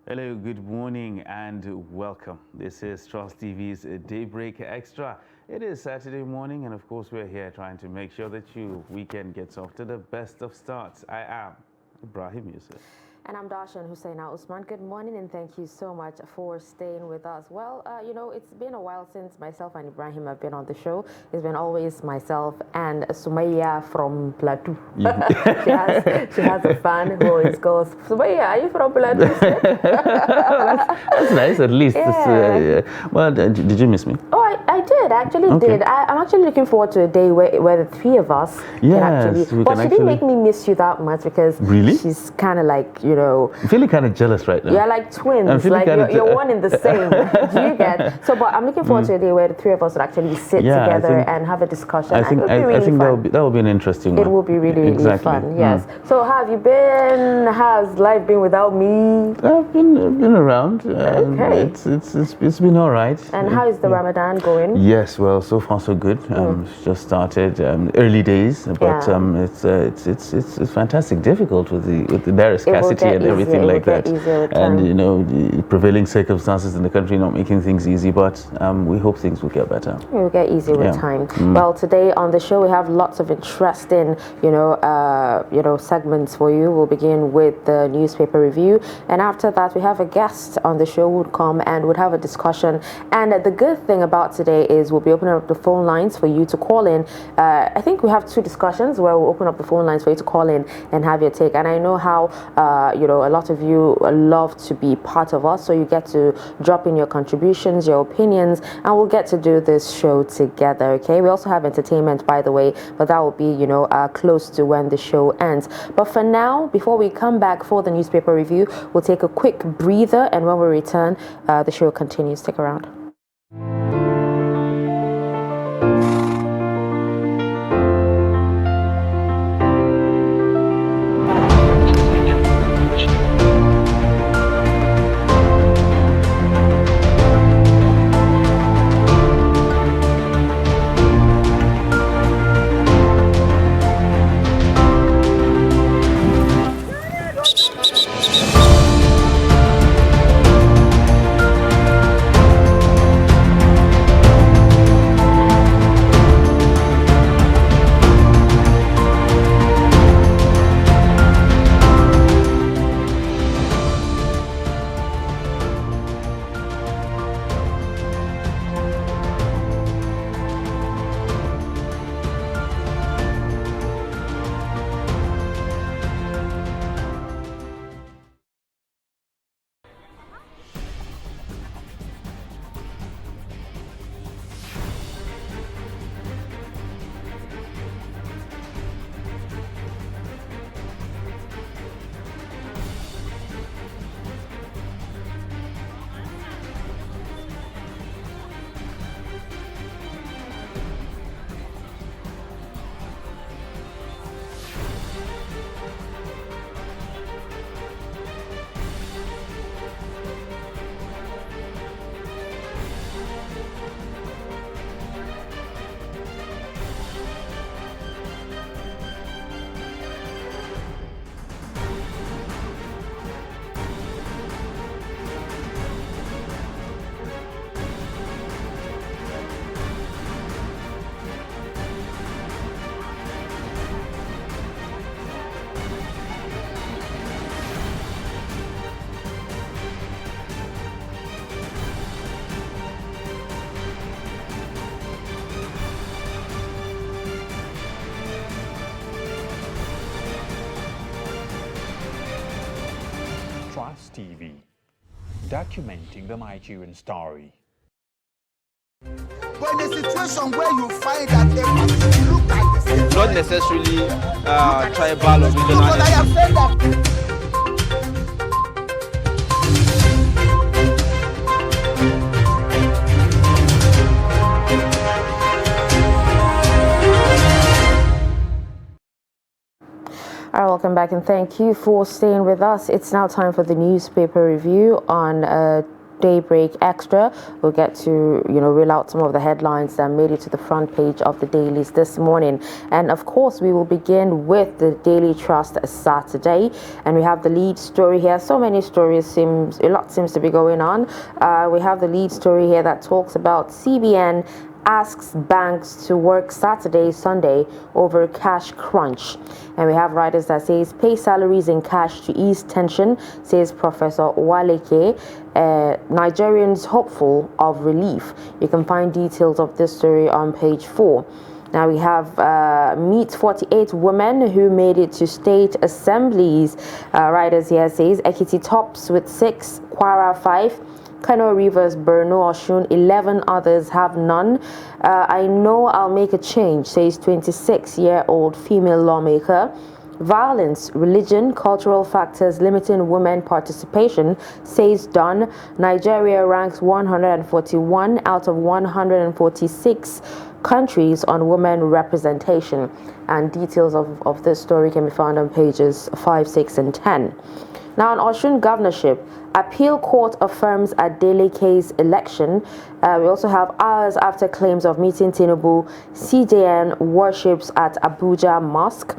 Hello, good morning and welcome. This is Trust TV's Daybreak Extra. It is Saturday morning and of course we're here trying to make sure that your weekend gets off to the best of starts. I am Ibrahim Yusuf. And I'm Darshan Husseina Usman. Good morning and thank you so much for staying with us. Well, it's been a while since myself and Ibrahim have been on the show. It's been always myself and Sumaya from Plateau. she has a fan who always goes, Sumaya, are you from Plateau? That's nice, at least. Yeah. Well, did you miss me? Oh, I did. I actually did. I'm actually looking forward to a day where the three of us can actually... But she didn't make me miss you that much because she's kind of like, I'm feeling kind of jealous right now. You're like twins, like you're one in the same. Do you get? So, but I'm looking forward to a day where the three of us would actually sit together and have a discussion. I think that will be an interesting one. It will be really fun. Yes. So, how have you been? How's life been without me? I've been around. Okay. It's been all right. And how is the Ramadan going? Yes. Well, so far so good. Just started early days, but it's fantastic. Difficult with the bare scarcity and everything like that, and the prevailing circumstances in the country not making things easy, but we hope things will get better. It will get easier with time. Well, today on the show we have lots of interesting segments for you. We'll begin with the newspaper review, and after that we have a guest on the show who would come and would have a discussion. And the good thing about today is we'll be opening up the phone lines for you to call in. I think we have two discussions where we'll open up the phone lines for you to call in and have your take. And I know how a lot of you love to be part of us, so you get to drop in your contributions, your opinions, and we'll get to do this show together. Okay, we also have entertainment, by the way, but that will be close to when the show ends. But for now, before we come back for the newspaper review, we'll take a quick breather, and when we return, the show continues. Stick around. TV, documenting the Nigerian story. But in a situation where you find that they look like the same, not necessarily tribal or regional. But I have said that. All right, welcome back and thank you for staying with us. It's now time for the newspaper review on Daybreak Extra. We'll get to, reel out some of the headlines that made it to the front page of the dailies this morning. And of course, we will begin with the Daily Trust Saturday. And we have the lead story here. So many stories, a lot seems to be going on. We have the lead story here that talks about CBN asks banks to work Saturday, Sunday over cash crunch. And we have writers that says pay salaries in cash to ease tension, says Professor Waleke. Nigerians hopeful of relief. You can find details of this story on page 4. Now we have meet 48 women who made it to state assemblies. Writers here says Ekiti tops with 6, Kwara 5, Kano, Rivers, Borno, Osun, 11 others have none. I know I'll make a change, says 26-year-old female lawmaker. Violence, religion, cultural factors limiting women participation, says Don. Nigeria ranks 141 out of 146 countries on women representation. And details of this story can be found on pages 5, 6, and 10. Now, on Osun governorship, appeal court affirms Adeleke's election. We also have hours after claims of meeting Tinubu, CJN worships at Abuja Mosque.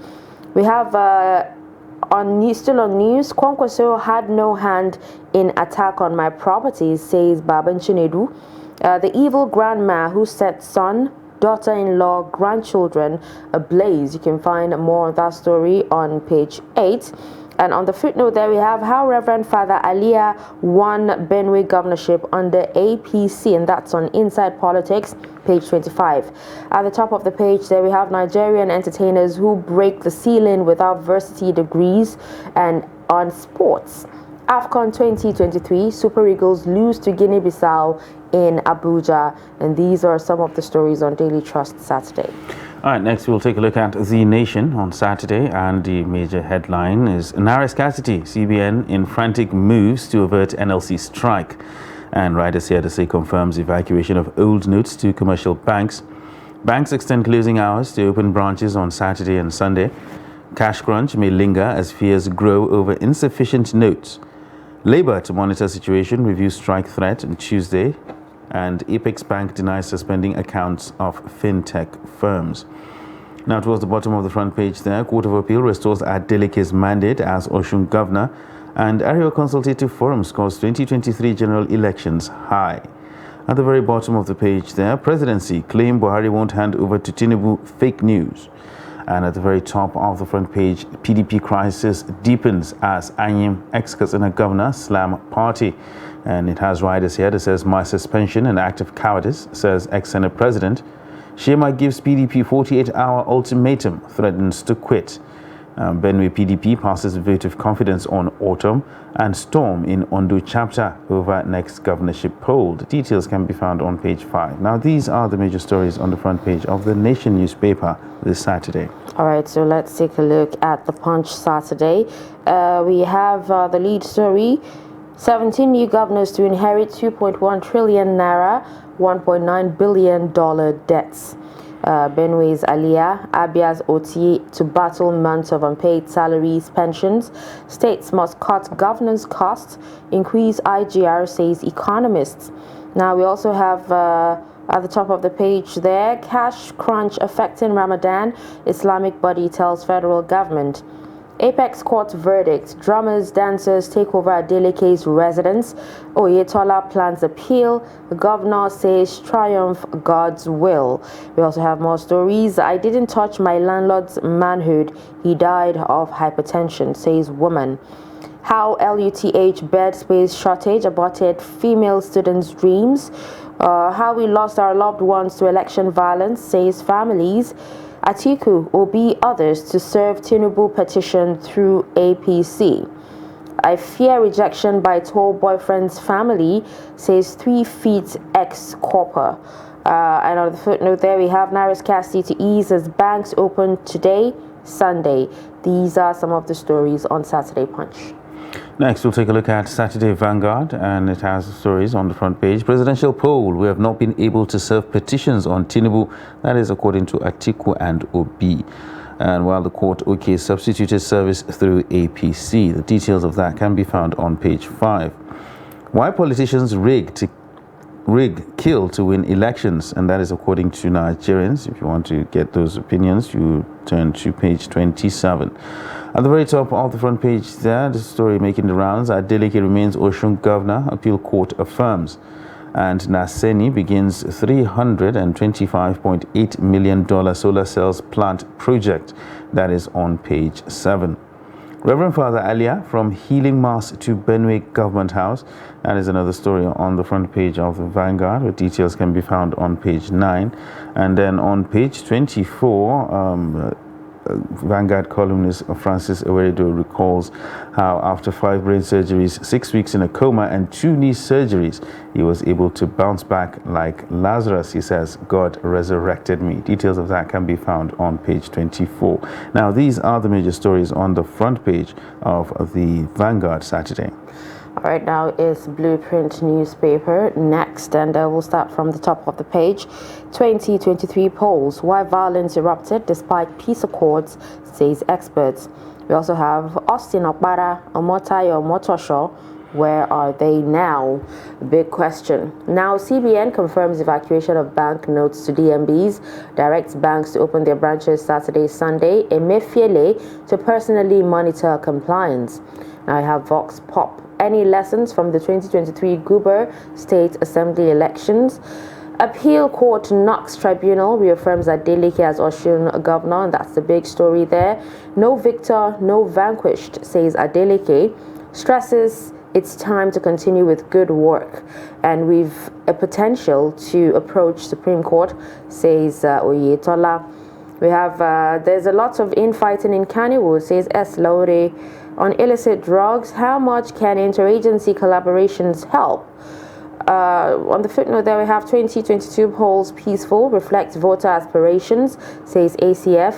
We have still on news, Kwankwaso had no hand in attack on my properties, says Baban Chinedu. The evil grandma who set son, daughter-in-law, grandchildren ablaze. You can find more of that story on page 8. And on the footnote there, we have how Reverend Father Aliyah won Benue governorship under APC, and that's on Inside Politics, page 25. At the top of the page there, we have Nigerian entertainers who break the ceiling without varsity degrees. And on sports, AFCON 2023, Super Eagles lose to Guinea-Bissau in Abuja. And these are some of the stories on Daily Trust Saturday. All right, next we'll take a look at The Nation on Saturday, and the major headline is Naira scarcity, CBN in frantic moves to avert NLC strike. And writers here to say confirms evacuation of old notes to commercial banks. Banks extend closing hours to open branches on Saturday and Sunday. Cash crunch may linger as fears grow over insufficient notes. Labour to monitor situation reviews strike threat on Tuesday. And Apex Bank denies suspending accounts of fintech firms. Now, towards the bottom of the front page there, Court of Appeal restores Adeleke's mandate as Osun governor, and Arewa Consultative Forum scores 2023 general elections high. At the very bottom of the page there, presidency claim Buhari won't hand over to Tinubu, fake news. And at the very top of the front page, PDP crisis deepens as Anyim, ex-Katsina governor, slam party. And it has riders here that says, my suspension an act of cowardice, says ex-Senate President. Shema gives PDP 48-hour ultimatum, threatens to quit. Benue PDP passes a vote of confidence on autumn, and storm in Ondo chapter over next governorship poll. The details can be found on page 5. Now, these are the major stories on the front page of the Nation newspaper this Saturday. All right, so let's take a look at the Punch Saturday. We have the lead story, 17 new governors to inherit 2.1 trillion naira, $1.9 billion debts. Benue's Aliyah, Abia's Oti to battle months of unpaid salaries, pensions. States must cut governance costs, increase IGR, says economists. Now we also have at the top of the page there, cash crunch affecting Ramadan, Islamic body tells federal government. Apex Court verdict, drummers, dancers take over Adeleke's residence. Oyetola plans appeal. The governor says triumph God's will. We also have more stories. I didn't touch my landlord's manhood. He died of hypertension, says woman. How LUTH bed space shortage aborted female students' dreams. How we lost our loved ones to election violence, says families. Atiku will be others to serve Tinubu petition through APC. I fear rejection by tall boyfriend's family, says 3 feet ex-corper. And on the footnote there, we have Naira scarcity to ease as banks open today, Sunday. These are some of the stories on Saturday Punch. Next, we'll take a look at Saturday Vanguard, and it has stories on the front page. Presidential poll, we have not been able to serve petitions on Tinubu. That is according to Atiku and Obi. And while the court substituted service through APC, the details of that can be found on page 5. Why politicians rig, kill to win elections, and that is according to Nigerians. If you want to get those opinions, you turn to page 27. At the very top of the front page there, the story making the rounds, Adeleke remains Osun governor, appeal court affirms. And Naseni begins $325.8 million solar cells plant project. That is on page 7. Reverend Father Alia from Healing Mass to Benue Government House. That is another story on the front page of the Vanguard, where details can be found on page 9. And then on page 24, Vanguard columnist Francis Eweredo recalls how after 5 brain surgeries, 6 weeks in a coma, and 2 knee surgeries, he was able to bounce back like Lazarus. He says, God resurrected me. Details of that can be found on page 24. Now, these are the major stories on the front page of the Vanguard Saturday. All right, now is Blueprint newspaper next, and we'll start from the top of the page. 2023 polls, why violence erupted despite peace accords, says experts. We also have Austin Okpara, Omotayo Motosho. Where are they now? Big question. Now, CBN confirms evacuation of bank notes to DMBs, directs banks to open their branches Saturday, Sunday, Emefiele to personally monitor compliance. Now I have Vox Pop. Any lessons from the 2023 Guber State Assembly elections? Appeal Court knocks Tribunal reaffirms Adeleke as Osun governor, and that's the big story there. No victor, no vanquished, says Adeleke. Stresses it's time to continue with good work, and we've a potential to approach Supreme Court, says Oyetola. We have there's a lot of infighting in Kannywood, says S. Laure. On illicit drugs, how much can interagency collaborations help? On the footnote there, we have 2022 polls peaceful, reflect voter aspirations, says ACF.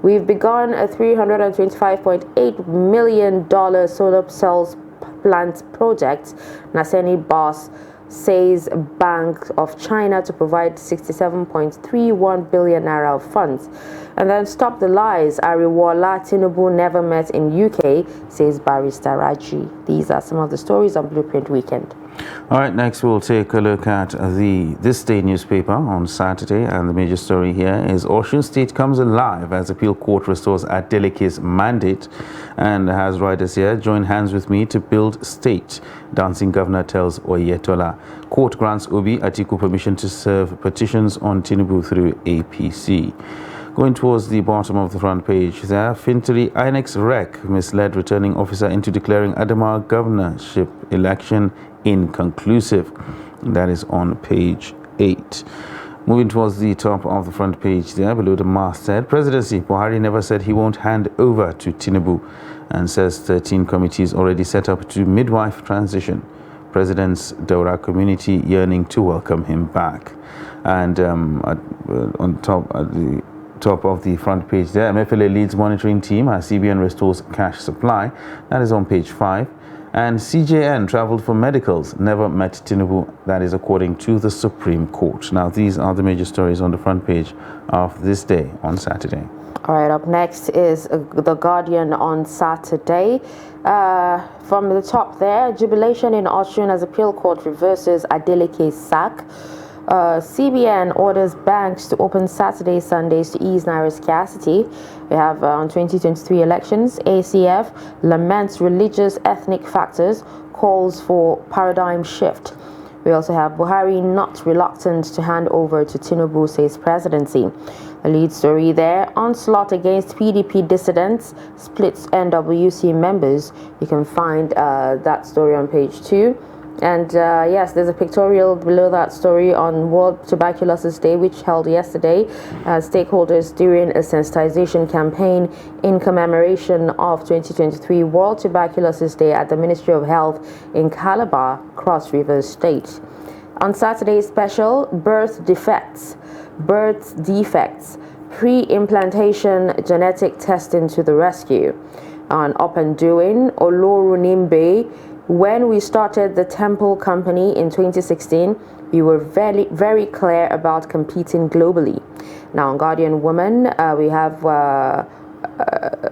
We've begun a $325.8 million solar cells plant project. Naseni boss says Bank of China to provide 67.31 billion naira of funds. And then stop the lies, Ariwola Tinubu never met in UK, says Barrister Raji. These are some of the stories on Blueprint Weekend. All right, next we'll take a look at This Day newspaper on Saturday, and the major story here is Osun State comes alive as appeal court restores Adeleke's mandate, and has writers here, join hands with me to build state. Dancing governor tells Oyetola. Court grants Obi Atiku permission to serve petitions on Tinubu through APC. Going towards the bottom of the front page there, Fintiri INEX REC misled returning officer into declaring Adamawa governorship election inconclusive. That is on page 8. Moving towards the top of the front page there, below the masthead, Presidency, Buhari never said he won't hand over to Tinubu, and says 13 committees already set up to midwife transition. President's Daura community yearning to welcome him back. And on top of the front page there, Emefiele leads monitoring team as CBN restores cash supply. That is on page 5. And CJN traveled for medicals, never met Tinubu. That is according to the Supreme Court. Now, these are the major stories on the front page of This Day on Saturday. All right, up next is The Guardian on Saturday. From the top there, jubilation in Osun as appeal court reverses Adeleke's sack. CBN orders banks to open Saturdays, Sundays to ease Naira's scarcity. We have on 2023 elections, ACF laments religious ethnic factors, calls for paradigm shift. We also have Buhari not reluctant to hand over to Tinubu, says presidency. A lead story there, onslaught against PDP dissidents, splits NWC members. You can find that story on page 2. And yes, there's a pictorial below that story on World Tuberculosis Day, which held yesterday. Stakeholders during a sensitization campaign in commemoration of 2023 World Tuberculosis Day at the Ministry of Health in Calabar, Cross River State. On Saturday's special, birth defects, pre-implantation genetic testing to the rescue. On Up and Doing, Olorunimbe. When we started the Temple Company in 2016, we were very, very clear about competing globally. Now, on Guardian Woman, we have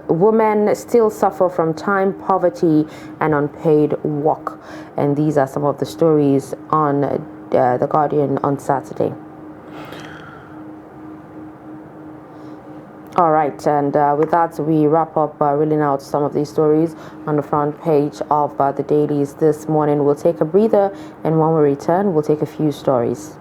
women still suffer from time, poverty, and unpaid work. And these are some of the stories on The Guardian on Saturday. All right, and with that, we wrap up reeling out some of these stories on the front page of the dailies this morning. We'll take a breather, and when we return, we'll take a few stories.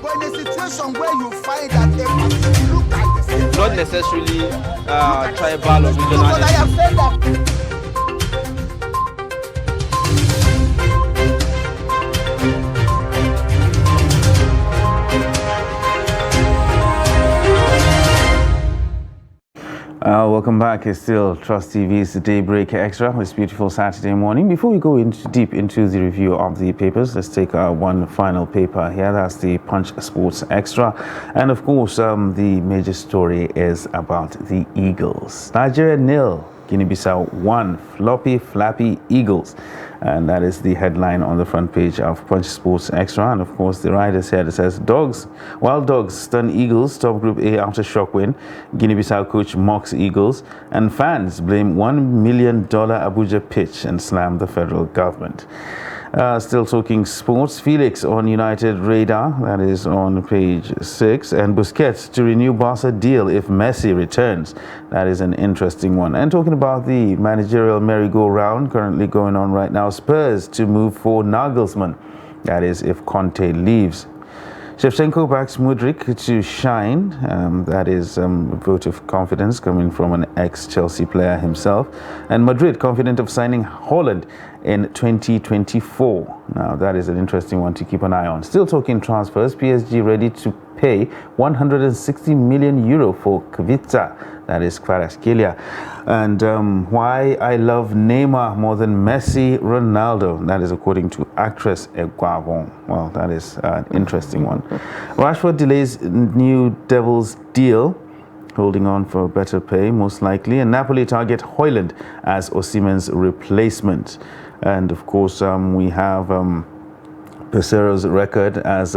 But in a situation where you find that they look like the same, not necessarily tribal or regional. but I have said that. Welcome back. It's still Trust TV's Daybreak Extra this beautiful Saturday morning. Before we go deep into the review of the papers, let's take one final paper here. That's the Punch Sports Extra. And of course, the major story is about the Eagles. Nigeria 0, Guinea-Bissau 1, floppy, flappy Eagles. And that is the headline on the front page of Punch Sports Extra. And of course, the writers here that says, Wild Dogs stun Eagles, top Group A aftershock win. Guinea-Bissau coach mocks Eagles. And fans blame $1 million Abuja pitch and slam the federal government. Still talking sports, Felix on United radar, that is on page 6, and Busquets to renew Barca deal if Messi returns. That is an interesting one. And talking about the managerial merry-go-round currently going on right now, Spurs to move for Nagelsmann, that is if Conte leaves. Shevchenko backs Mudryk to shine, that is a vote of confidence coming from an ex-Chelsea player himself. And Madrid confident of signing Holland in 2024. Now that is an interesting one to keep an eye on. Still talking transfers, PSG ready to pay 160 million euro for Kvitta, that is Kvaratskhelia. And why I love Neymar more than Messi, Ronaldo, that is according to actress Eguavon. Well, that is an interesting one. Rashford delays new Devils deal, holding on for better pay most likely, and Napoli target Højlund as Osimhen's replacement. And of course we have Pesero's record as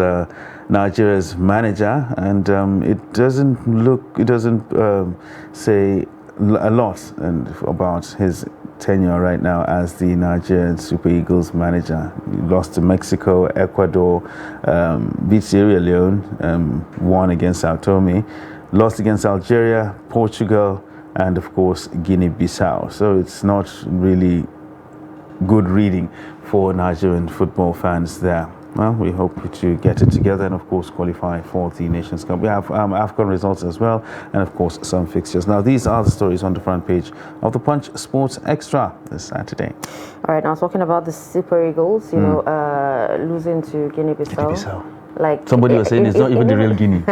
Nigeria's manager, and it doesn't say a lot about his tenure right now as the Nigerian Super Eagles manager. He lost to Mexico, Ecuador, beat Sierra Leone, won against Sao Tome, lost against Algeria, Portugal, and of course Guinea-Bissau. So it's not really good reading for Nigerian football fans there. Well, we hope to get it together and, of course, qualify for the Nations Cup. We have AFCON results as well, and, of course, some fixtures. Now, these are the stories on the front page of the Punch Sports Extra this Saturday. All right, now talking about the Super Eagles, you know, losing to Guinea-Bissau. Like somebody was saying, it's not even the real Guinea.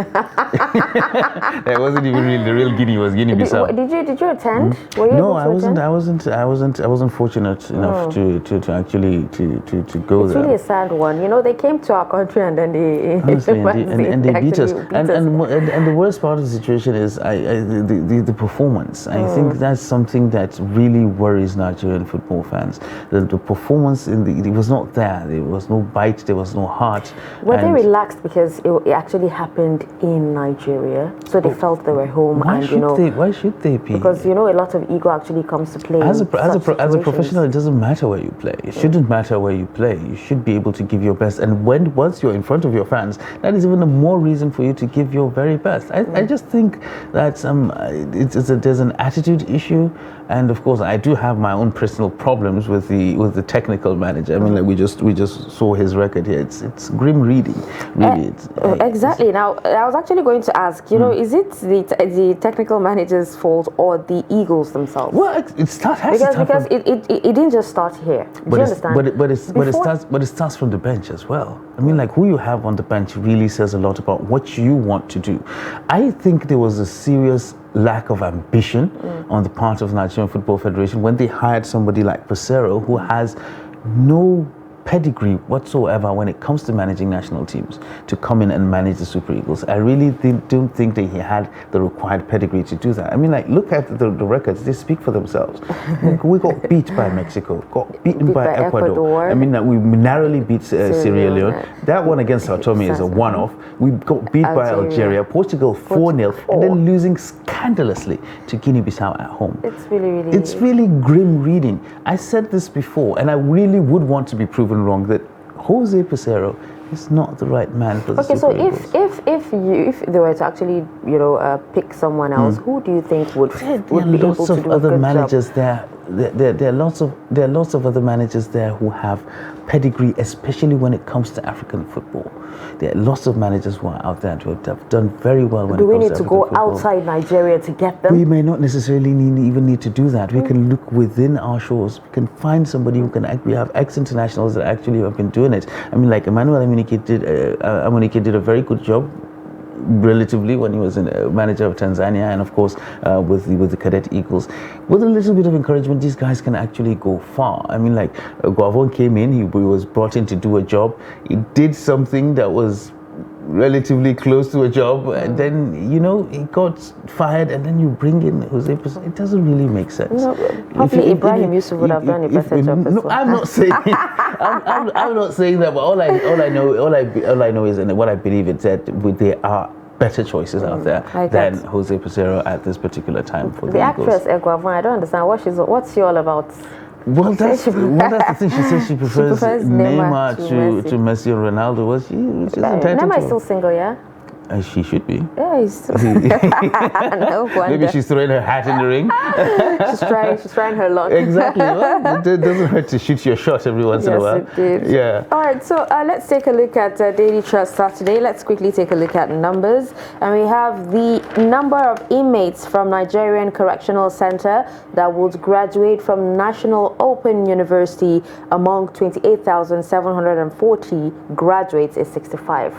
It wasn't even really the real Guinea. It was Guinea-Bissau. Did you attend? Were you No, able to attend? I wasn't fortunate enough to actually to go It's there. really a sad one. You know, they came to our country and then they Honestly, and they beat us. actually And the worst part of the situation is the performance. I think that's something that really worries Nigerian football fans. The performance it was not there. There was no bite. There was no heart. Were they relaxed because it actually happened in Nigeria, so they felt they were home? Why should they be? Because a lot of ego actually comes to play. As a professional, it doesn't matter where you play. It shouldn't matter where you play. You should be able to give your best. And once you're in front of your fans, that is even more reason for you to give your very best. I just think that there's an attitude issue, and of course, I do have my own personal problems with the technical manager. I mean, like we just saw his record here. It's grim reading, really. Exactly. Now, I was actually going to ask. Is it the technical manager's fault or the Eagles themselves? Well, because it didn't just start here. Do you understand? But it starts from the bench as well. I mean, like who you have on the bench really says a lot about what you want to do. I think there was a serious lack of ambition on the part of Nigerian Football Federation when they hired somebody like Pesero, who has no pedigree whatsoever when it comes to managing national teams, to come in and manage the Super Eagles. I really don't think that he had the required pedigree to do that. I mean, like, look at the records. They speak for themselves. We got beat by Mexico, got beaten by Ecuador. I mean, we narrowly beat Sierra Leone. That one against Sao Tome is a one-off. We got beat by Algeria, Portugal 4-0, and then losing scandalously to Guinea-Bissau at home. It's really grim reading. I said this before, and I really would want to be proven wrong that Jose Pesero is not the right man for the Super Eagles. If they were to actually pick someone else, who do you think would be able to do a good managers job? There are lots of other managers there who have pedigree, especially when it comes to African football. There are lots of managers who are out there who have done very well when it comes to African football. Do we need to go outside Nigeria to get them? We may not necessarily even need to do that. We can look within our shores. We can find somebody who can. We have ex-internationals that actually have been doing it. I mean, like Emmanuel Amunike did a very good job relatively when he was manager of Tanzania, and of course with the Cadet Eagles. With a little bit of encouragement, these guys can actually go far. I mean, like Guavon came in, he was brought in to do a job. He did something that was relatively close to a job, and then he got fired, and then you bring in Jose Pesero. It doesn't really make sense. No, probably Ibrahim Yusuf would have done a better job. No, I'm not saying I'm not saying that, but all I know is, and what I believe is that there are better choices out there than Jose Pesero at this particular time for the Eagles. Actress Egwavon, I don't understand what's she all about. Well, that's the thing. She says she prefers Neymar to Messi and Ronaldo. Neymar is still single, yeah? She should be. Yeah, he's still no wonder. Maybe she's throwing her hat in the ring. she's trying her luck. Exactly. Well, it doesn't hurt to shoot your shot every once in a while. Yes, it did. Yeah. All right, so let's take a look at Daily Trust Saturday. Let's quickly take a look at numbers. And we have the number of inmates from Nigerian Correctional Center that would graduate from National Open University among 28,740 graduates is 65.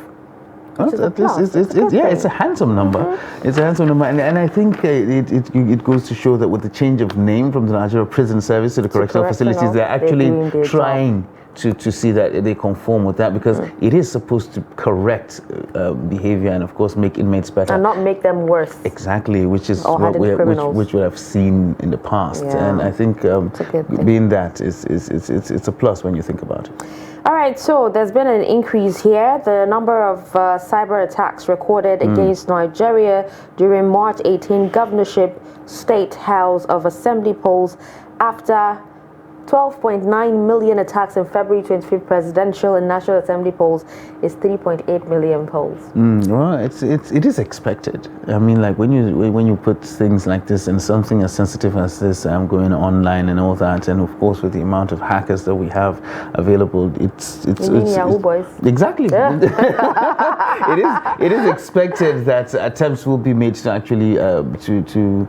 It's a handsome number. It's a handsome number, and I think it goes to show that with the change of name from the Nigeria Prison Service to the correctional facilities, they're actually trying to see that they conform with that, because it is supposed to correct behavior and of course make inmates better and not make them worse. Exactly, which is what which we have seen in the past, and I think being that it's a plus when you think about it. All right, so there's been an increase here. The number of cyber attacks recorded against Nigeria during March 18 governorship state House of Assembly polls after 12.9 million attacks in February 25th presidential and National Assembly polls is 3.8 million polls. Well, it is expected. I mean, like when you put things like this and something as sensitive as this going online and all that, and of course with the amount of hackers that we have available, it's Yahoo boys. Exactly. Yeah. it is expected that attempts will be made to actually to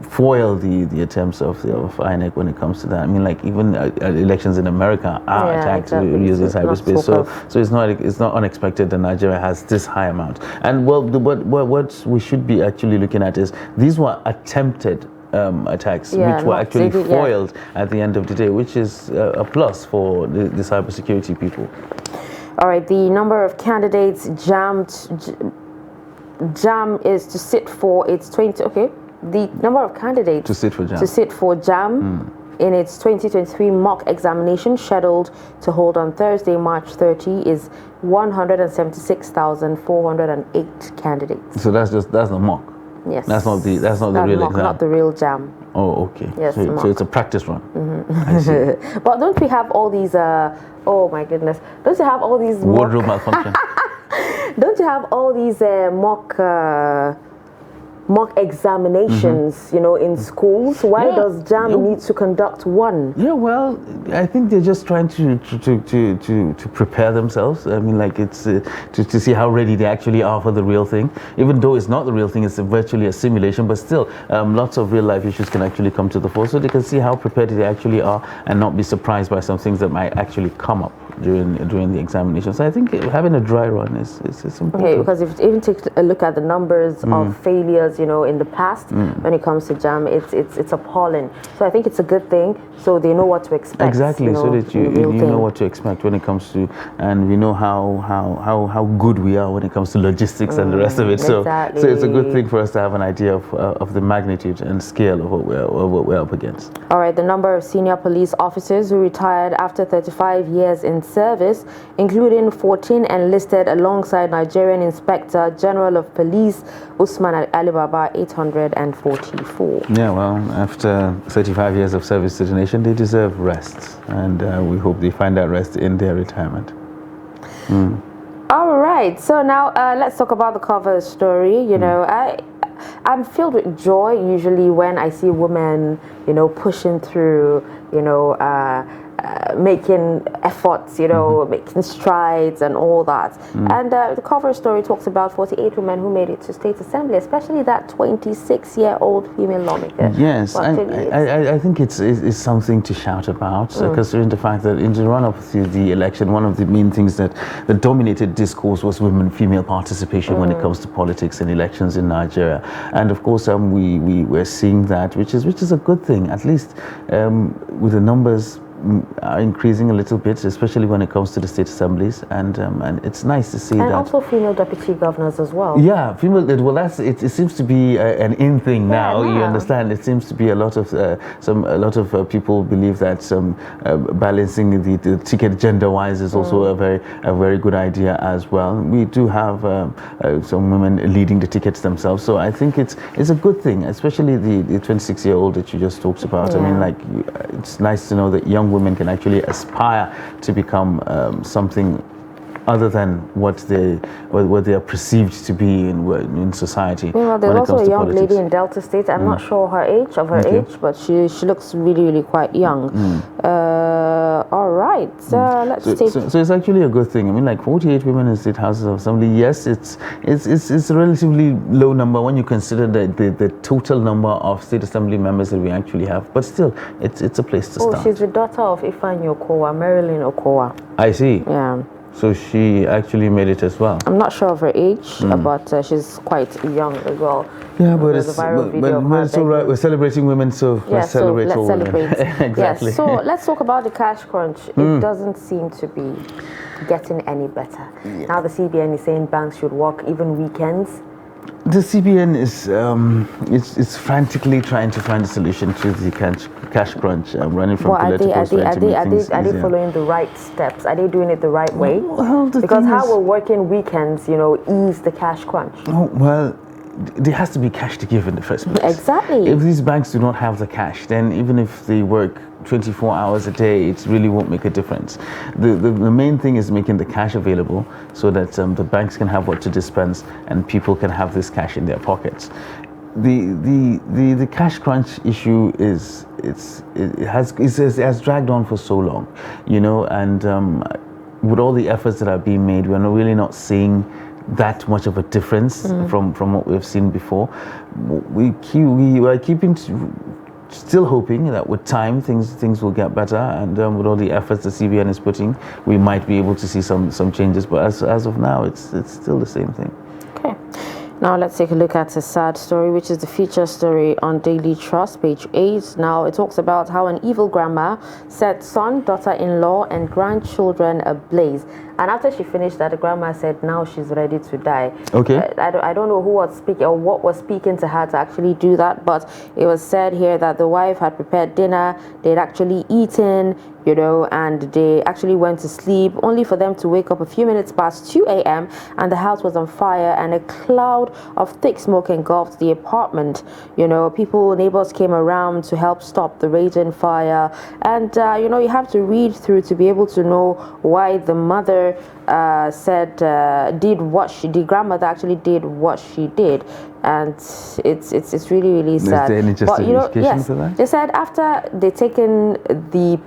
foil the attempts of INEC when it comes to that. I mean, like even elections in America are attacked using cyberspace. So it's not unexpected that Nigeria has this high amount. And well, what we should be actually looking at is these were attempted attacks, which were actually foiled at the end of the day, which is a plus for the cybersecurity people. All right, the number of candidates JAM is to sit for its 20. Okay, the number of candidates to sit for JAM in its 2023 mock examination scheduled to hold on Thursday, March 30, is 176,408 candidates. So that's the mock. Yes. That's not the real mock, exam. Not the real JAM. Oh, okay. Yes, so it's a practice run. I see. But don't we have all these? Oh my goodness! Don't you have all these wardrobe malfunction? Don't you have all these mock examinations, in schools? Why does JAM need to conduct one? Yeah, well, I think they're just trying to prepare themselves. I mean, like it's to see how ready they actually are for the real thing. Even though it's not the real thing, it's virtually a simulation. But still, lots of real life issues can actually come to the fore, so they can see how prepared they actually are and not be surprised by some things that might actually come up during the examination. So I think having a dry run is important. Okay, because if you even take a look at the numbers of failures, in the past when it comes to JAM, it's appalling. So I think it's a good thing. So they know what to expect. Exactly. So that you know what to expect when it comes to, and we know how good we are when it comes to logistics and the rest of it. So it's a good thing for us to have an idea of the magnitude and scale of what we're up against. All right. The number of senior police officers who retired after 35 years in service, including 14 enlisted alongside Nigerian Inspector General of Police Usman Alibaba, 844. Yeah, well, after 35 years of service to the nation, they deserve rest, and we hope they find that rest in their retirement. All right, so now let's talk about the cover story. I'm filled with joy usually when I see women, pushing through, making efforts, making strides and all that. And the cover story talks about 48 women who made it to state assembly, especially that 26-year-old female lawmaker. Yes, I think it's something to shout about, considering the fact that in the run-up to the election, one of the main things that dominated discourse was female participation when it comes to politics and elections in Nigeria. And of course, we're seeing that, which is a good thing, at least with the numbers are increasing a little bit, especially when it comes to the state assemblies, and it's nice to see that. And also female deputy governors as well. Yeah, female. Well, it seems to be an in thing now. You understand? It seems to be a lot of people believe that balancing the ticket gender-wise is also a very good idea as well. We do have some women leading the tickets themselves, so I think it's a good thing, especially the 26-year-old that you just talked about. Yeah. I mean, like, it's nice to know that young women can actually aspire to become something other than what they are perceived to be in society. Well, there's also a young lady in Delta State. I'm not sure her age, but she looks really quite young. All right, let's take. So it's actually a good thing. I mean, like 48 women in state houses of assembly. Yes, it's a relatively low number when you consider the total number of state assembly members that we actually have. But still, it's a place to start. Oh, she's the daughter of Ifeanyi Okowa, Marilyn Okowa. I see. Yeah. So she actually made it as well. I'm not sure of her age, but she's quite young as well. Yeah, but it's all right. We're celebrating women, so let's celebrate all women. Exactly. Yes, so let's talk about the cash crunch. It doesn't seem to be getting any better. Yeah. Now the CBN is saying banks should work even weekends. The CBN is frantically trying to find a solution to the cash crunch, running from pillar to post. Are they following the right steps? Are they doing it the right way? Well, because how will working weekends, ease the cash crunch? Oh, well, there has to be cash to give in the first place. Exactly. If these banks do not have the cash, then even if they work 24 hours a day, it really won't make a difference. The main thing is making the cash available so that the banks can have what to dispense and people can have this cash in their pockets. The cash crunch issue it has dragged on for so long, and with all the efforts that are being made, we're really not seeing that much of a difference from what we've seen before. We are keeping still hoping that with time things will get better, and with all the efforts the CBN is putting, we might be able to see some changes. But as of now, it's still the same thing. Okay. Now let's take a look at a sad story, which is the feature story on Daily Trust, page 8. Now it talks about how an evil grandma set son, daughter-in-law, and grandchildren ablaze. And after she finished that, the grandma said now she's ready to die. Okay. I don't know who was speaking or what was speaking to her to actually do that, but it was said here that the wife had prepared dinner, they'd actually eaten, and they actually went to sleep, only for them to wake up a few minutes past 2 a.m. and the house was on fire and a cloud of thick smoke engulfed the apartment. Neighbors came around to help stop the raging fire, and you have to read through to be able to know why the mother grandmother actually did what she did. And it's really sad. Is there any justification for that? They said after they taken the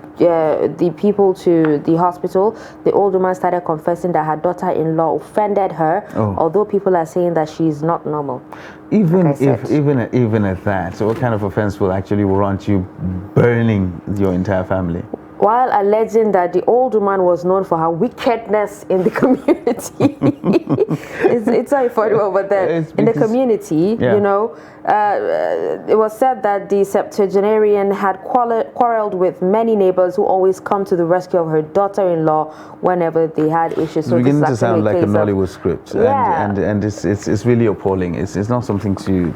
people to the hospital, the old woman started confessing that her daughter-in-law offended her. Although people are saying that she's not normal. Even at that, so what kind of offense will actually warrant you burning your entire family? While alleging that the old woman was known for her wickedness in the community. it's not funny, but then in the community, it was said that the septuagenarian had quarreled with many neighbors who always come to the rescue of her daughter-in-law whenever they had issues. So it's beginning to sound like a Nollywood script, and it's really appalling. It's not something to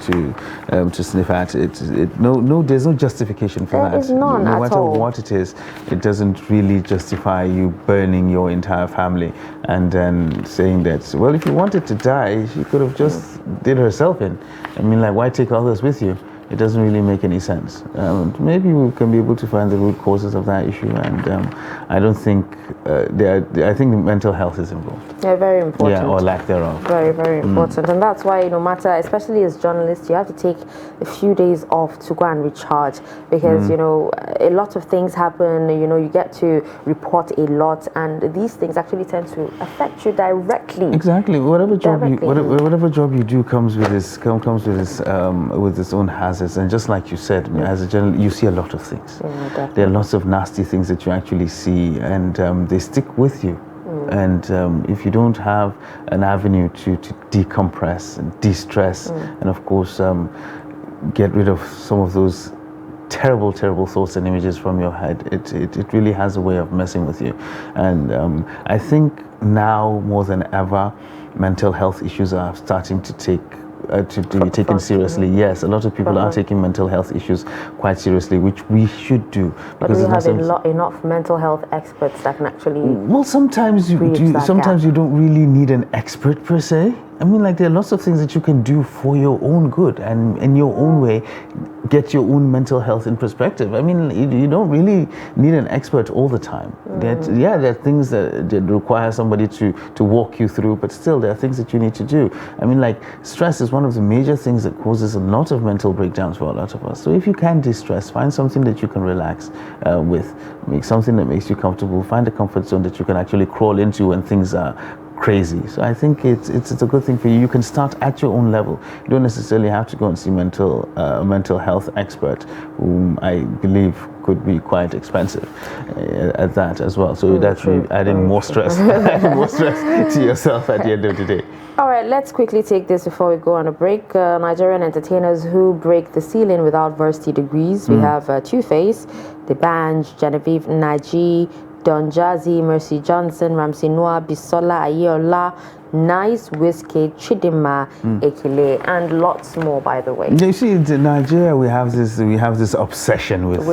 sniff at. There's no justification for that. There is none no at matter all. what it is, it doesn't really justify you burning your entire family and then saying that, well, if you wanted to die, she could have just did herself in. I mean, like, why take others with you? It doesn't really make any sense. Maybe we can be able to find the root causes of that issue, and I don't think I think mental health is involved. Yeah, very important. Yeah, or lack thereof. Very, very important. And that's why, no matter, especially as journalists, you have to take a few days off to go and recharge, because a lot of things happen. You get to report a lot, and these things actually tend to affect you directly. Exactly. Whatever job you do comes with its own hazards. And just like you said, as a journalist, you see a lot of things. Yeah, there are lots of nasty things that you actually see, and they stick with you. And if you don't have an avenue to decompress and de-stress, and of course get rid of some of those terrible thoughts and images from your head, it really has a way of messing with you. And I think now more than ever, mental health issues are starting to be taken seriously. Yes, a lot of people are taking mental health issues quite seriously, which we should do. But we have enough mental health experts that can actually. Well, sometimes you don't really need an expert per se. I mean, like, there are lots of things that you can do for your own good and in your own way get your own mental health in perspective. I mean, you don't really need an expert all the time. There are things that require somebody to walk you through, but still there are things that you need to do. I mean, like, stress is one of the major things that causes a lot of mental breakdowns for a lot of us. So if you can de-stress, find something that you can relax with, make something that makes you comfortable, find a comfort zone that you can actually crawl into when things are crazy. So I think it's a good thing for you. You can start at your own level. You don't necessarily have to go and see a mental health expert, whom I believe could be quite expensive at that as well. So that's really adding more stress, to yourself at the end of the day. All right, let's quickly take this before we go on a break. Nigerian entertainers who break the ceiling without varsity degrees. We have Two-Face, D'banj, Genevieve Naji, Don Jazzy, Mercy Johnson, Ramsey Noah, Bisola Ayeola, Nice, Wizkid, Chidinma, Ekele, and lots more, by the way. You see, in Nigeria, we have this obsession with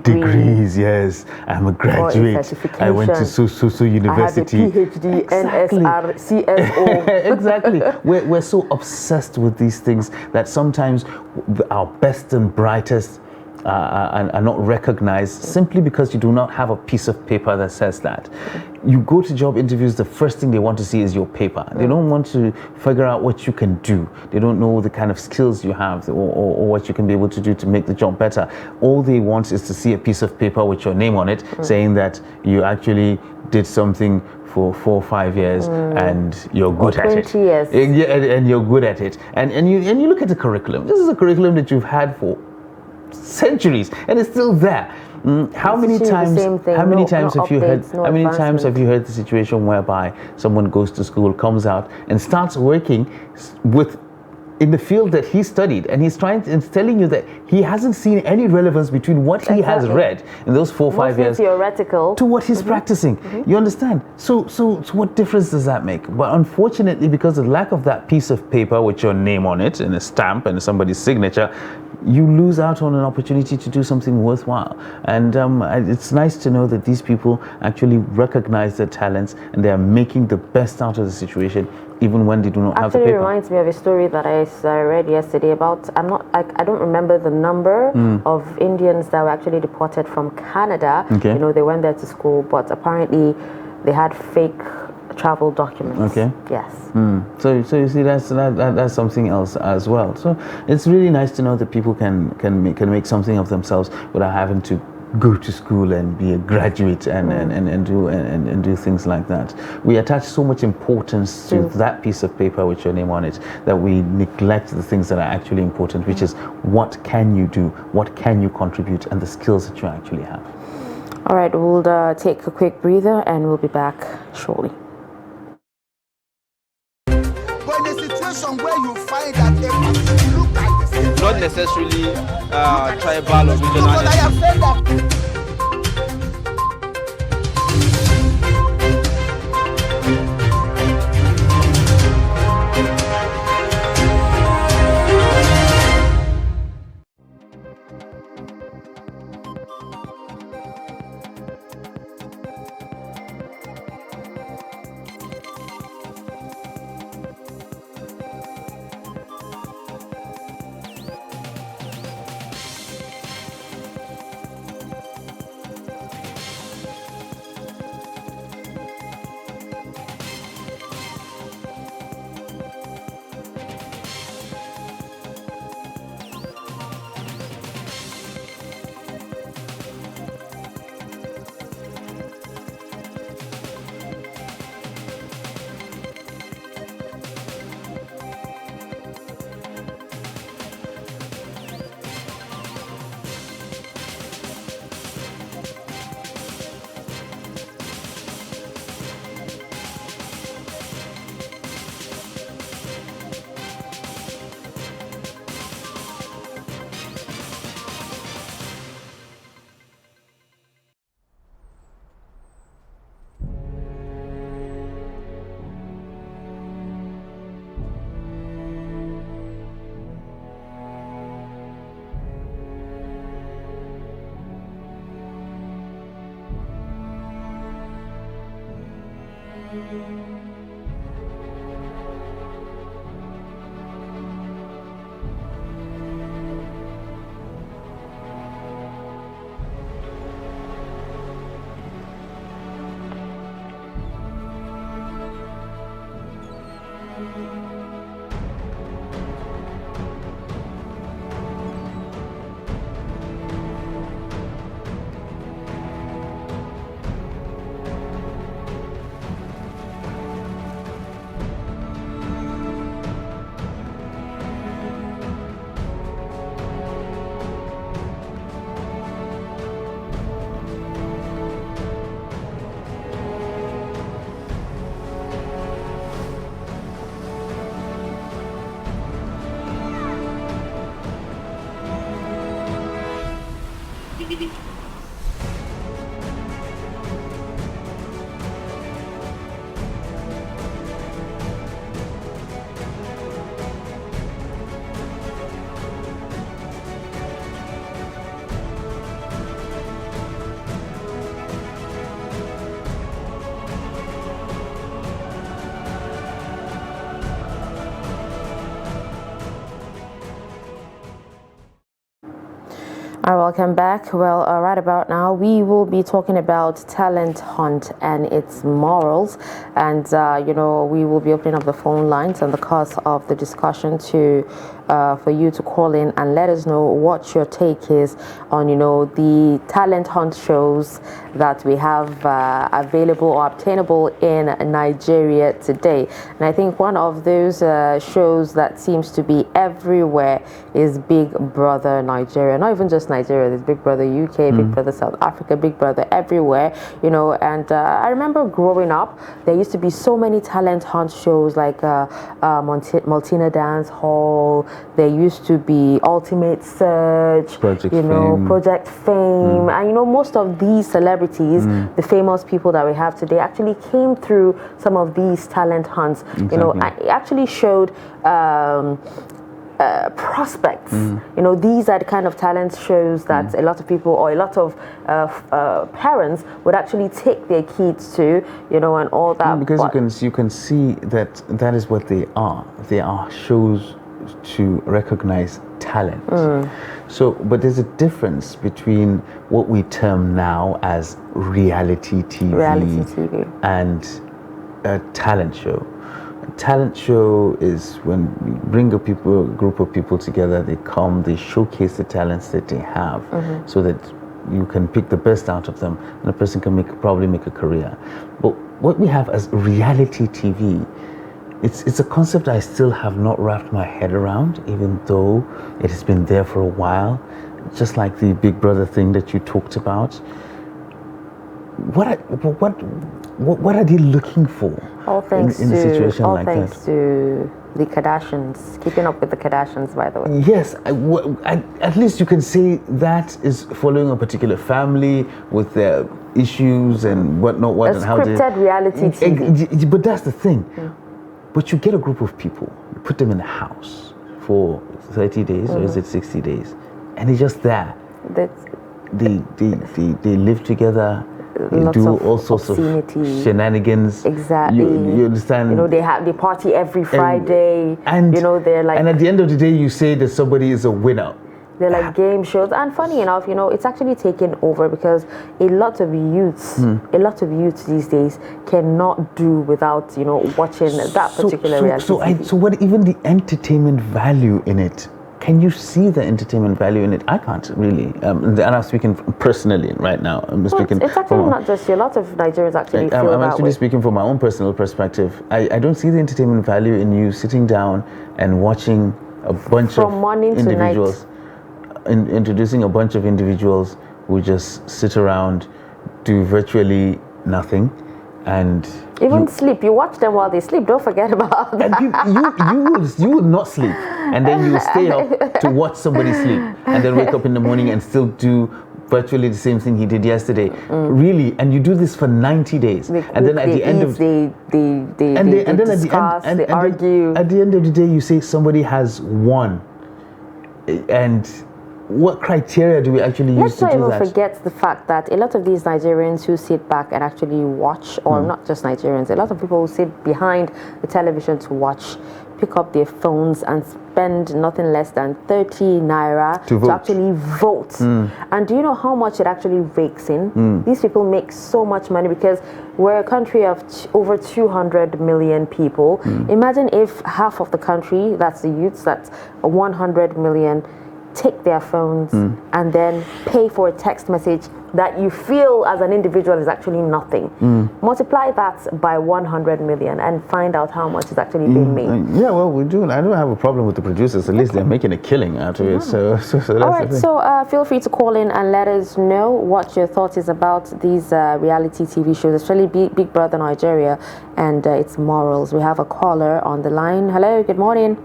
degrees. Yes, I'm a graduate. I went to so university. I have a PhD, NSR, CSO. Exactly. We're so obsessed with these things that sometimes our best and brightest are not recognized simply because you do not have a piece of paper that says that. You go to job interviews, the first thing they want to see is your paper. They don't want to figure out what you can do. They don't know the kind of skills you have or what you can be able to do to make the job better. All they want is to see a piece of paper with your name on it saying that you actually did something for 4 or 5 years and you're good at it. 20 years. And you're good at it. And you look at the curriculum. This is a curriculum that you've had for centuries and it's still there. How many times have you heard the situation whereby someone goes to school, comes out and starts working in the field that he studied, and he's telling you that he hasn't seen any relevance between what he has read in those 4 or 5 years theoretical to what he's practicing. You understand? So what difference does that make? But unfortunately, because of the lack of that piece of paper with your name on it and a stamp and somebody's signature, you lose out on an opportunity to do something worthwhile. And it's nice to know that these people actually recognize their talents and they are making the best out of the situation, even when they do not have the paper. Actually reminds me of a story that I read yesterday about, I don't remember the number of Indians that were actually deported from Canada. Okay. You know, they went there to school, but apparently they had fake travel documents. Okay. Yes. So you see, that's something else as well. So it's really nice to know that people can make something of themselves without having to go to school and be a graduate and do things like that. We attach so much importance to that piece of paper with your name on it that we neglect the things that are actually important, which is what can you do, what can you contribute, and the skills that you actually have. All right, we'll take a quick breather and we'll be back shortly. But in a situation where you find that a look like the same, Not necessarily tribal or regional. but I have said that. All right, welcome back. Well, right about now, we will be talking about talent hunt and its morals. And, we will be opening up the phone lines on the course of the discussion for you to call in and let us know what your take is on, the talent hunt shows that we have available or obtainable in Nigeria today. And I think one of those shows that seems to be everywhere is Big Brother Nigeria. Not even just Nigeria, there's Big Brother UK, Big Brother South Africa, Big Brother everywhere, and I remember growing up, there used to be so many talent hunt shows like Multina Dance Hall, there used to be Ultimate Search, Project Fame. Project Fame, and most of these celebrities, the famous people that we have today, actually came through some of these talent hunts. Exactly. It actually showed prospects. These are the kind of talent shows that a lot of people or a lot of parents would actually take their kids to, and all that. Because you can see that is what they are. They are shows to recognize talent. So, but there's a difference between what we term now as reality TV, and a talent show. A talent show is when you bring a group of people together, they come, they showcase the talents that they have, so that you can pick the best out of them and a person can probably make a career. But what we have as reality TV, it's a concept I still have not wrapped my head around, even though it has been there for a while. Just like the Big Brother thing that you talked about. What are they looking for? All thanks in a situation all like thanks that? to the Kardashians, keeping up with the Kardashians, by the way. Yes, at least you can say that is following a particular family with their issues and whatnot. A scripted reality TV. But that's the thing. But you get a group of people, you put them in a house for 30 days, or is it 60 days? And they're just there. They live together. They do all sorts of shenanigans. Exactly. You understand? They party every Friday. And they're like. And at the end of the day, you say that somebody is a winner. They're like game shows, and funny enough, it's actually taken over because a lot of youths these days cannot do without watching that particular reality TV. So what? Even the entertainment value in it? Can you see the entertainment value in it? I can't really. And I'm speaking personally right now. It's actually not just you. A lot of Nigerians actually feel I'm that actually way. speaking from my own personal perspective. I don't see the entertainment value in you sitting down and watching a bunch From of morning to individuals, introducing a bunch of individuals who just sit around, do virtually nothing, and even sleep. You watch them while they sleep. Don't forget about that. And you will not sleep, and then you will stay up to watch somebody sleep, and then wake up in the morning and still do virtually the same thing he did yesterday. Really, and you do this for 90 days, and then at the end of they discuss, they argue. At the end of the day, you say somebody has won, and what criteria do we actually use to do that? Let's not even forget the fact that a lot of these Nigerians who sit back and actually watch, or not just Nigerians, a lot of people who sit behind the television to watch, pick up their phones and spend nothing less than 30 naira to actually vote. And do you know how much it actually rakes in? These people make so much money because we're a country of over 200 million people. Imagine if half of the country, that's the youths, that's 100 million, take their phones and then pay for a text message that you feel as an individual is actually nothing. Multiply that by 100 million and find out how much is actually being made. Yeah, well, we do. I don't have a problem with the producers. At least they're making a killing out of it. So that's all right. So feel free to call in and let us know what your thoughts is about these reality TV shows, especially Big Brother Nigeria and its morals. We have a caller on the line. Hello. Good morning.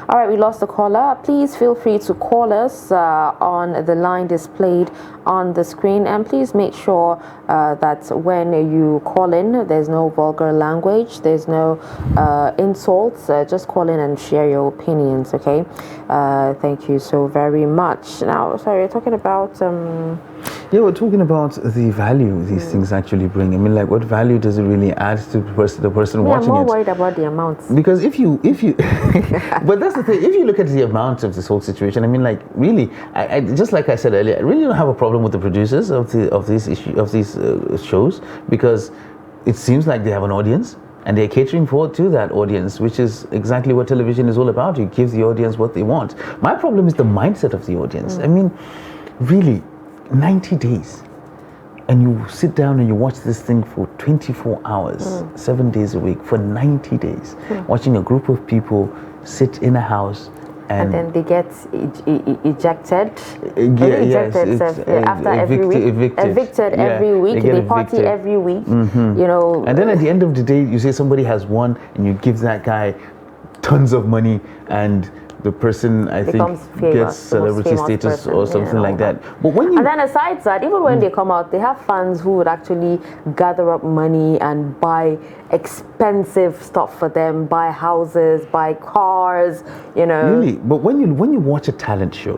All right, we lost the caller. Please feel free to call us on the line displayed on the screen, and please make sure that when you call in, there's no vulgar language, there's no insults. Just call in and share your opinions, okay? Thank you so very much. Now, sorry, we're talking about Yeah, we're talking about the value these things actually bring. I mean, like, what value does it really add to the person watching it? I'm more worried about the amounts. Because if you, but that's the thing. If you look at the amount of this whole situation, I mean, like, really, I just like I said earlier, I really don't have a problem with the producers of these shows, because it seems like they have an audience. And they're catering to that audience, which is exactly what television is all about. You give the audience what they want. My problem is the mindset of the audience. I mean, really, 90 days. And you sit down and you watch this thing for 24 hours, 7 days a week, for 90 days. Watching a group of people sit in a house. And then they get ejected. After every week. Evicted every week. They party every week. You know. And then at the end of the day, you say somebody has won, and you give that guy tons of money, and the person, I think, gets celebrity status or something like that. But when you... And then aside that, even when they come out, they have fans who would actually gather up money and buy expensive stuff for them, buy houses, buy cars, you know. Really? But when you watch a talent show,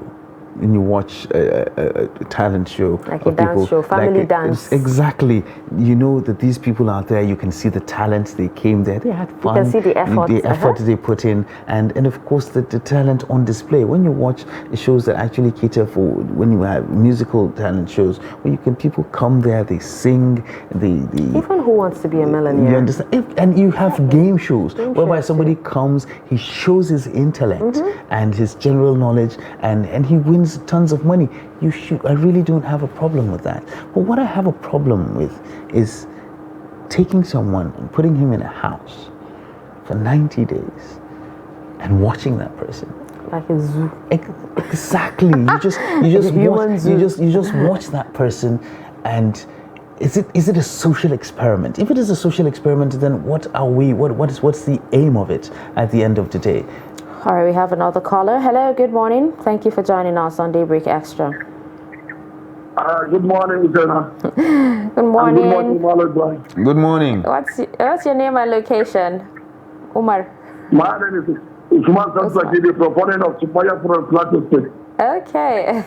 and you watch a talent show, like a dance show, family dance. Exactly. You know that these people out there, you can see the talents, they came there, they had fun. You can see the effort. They put in, and of course the talent on display. When you watch shows that actually cater for, when you have musical talent shows, where people come there, they sing, even Who Wants to Be a Millionaire. You understand? And you have game shows whereby somebody comes, he shows his intellect and his general knowledge, and he wins tons of money. I really don't have a problem with that. But what I have a problem with is taking someone and putting him in a house for 90 days and watching that person. Like a zoo. Exactly. You just watch that person, and is it a social experiment? If it is a social experiment, then what's the aim of it at the end of the day? All right, we have another caller. Hello, good morning. Thank you for joining us on Daybreak Extra. Good morning, Jenna. Good morning. Good morning, Good morning. What's your name and location? Umar. My name is Usman Sansakidi, proponent of Supaya from Plateau State. Okay.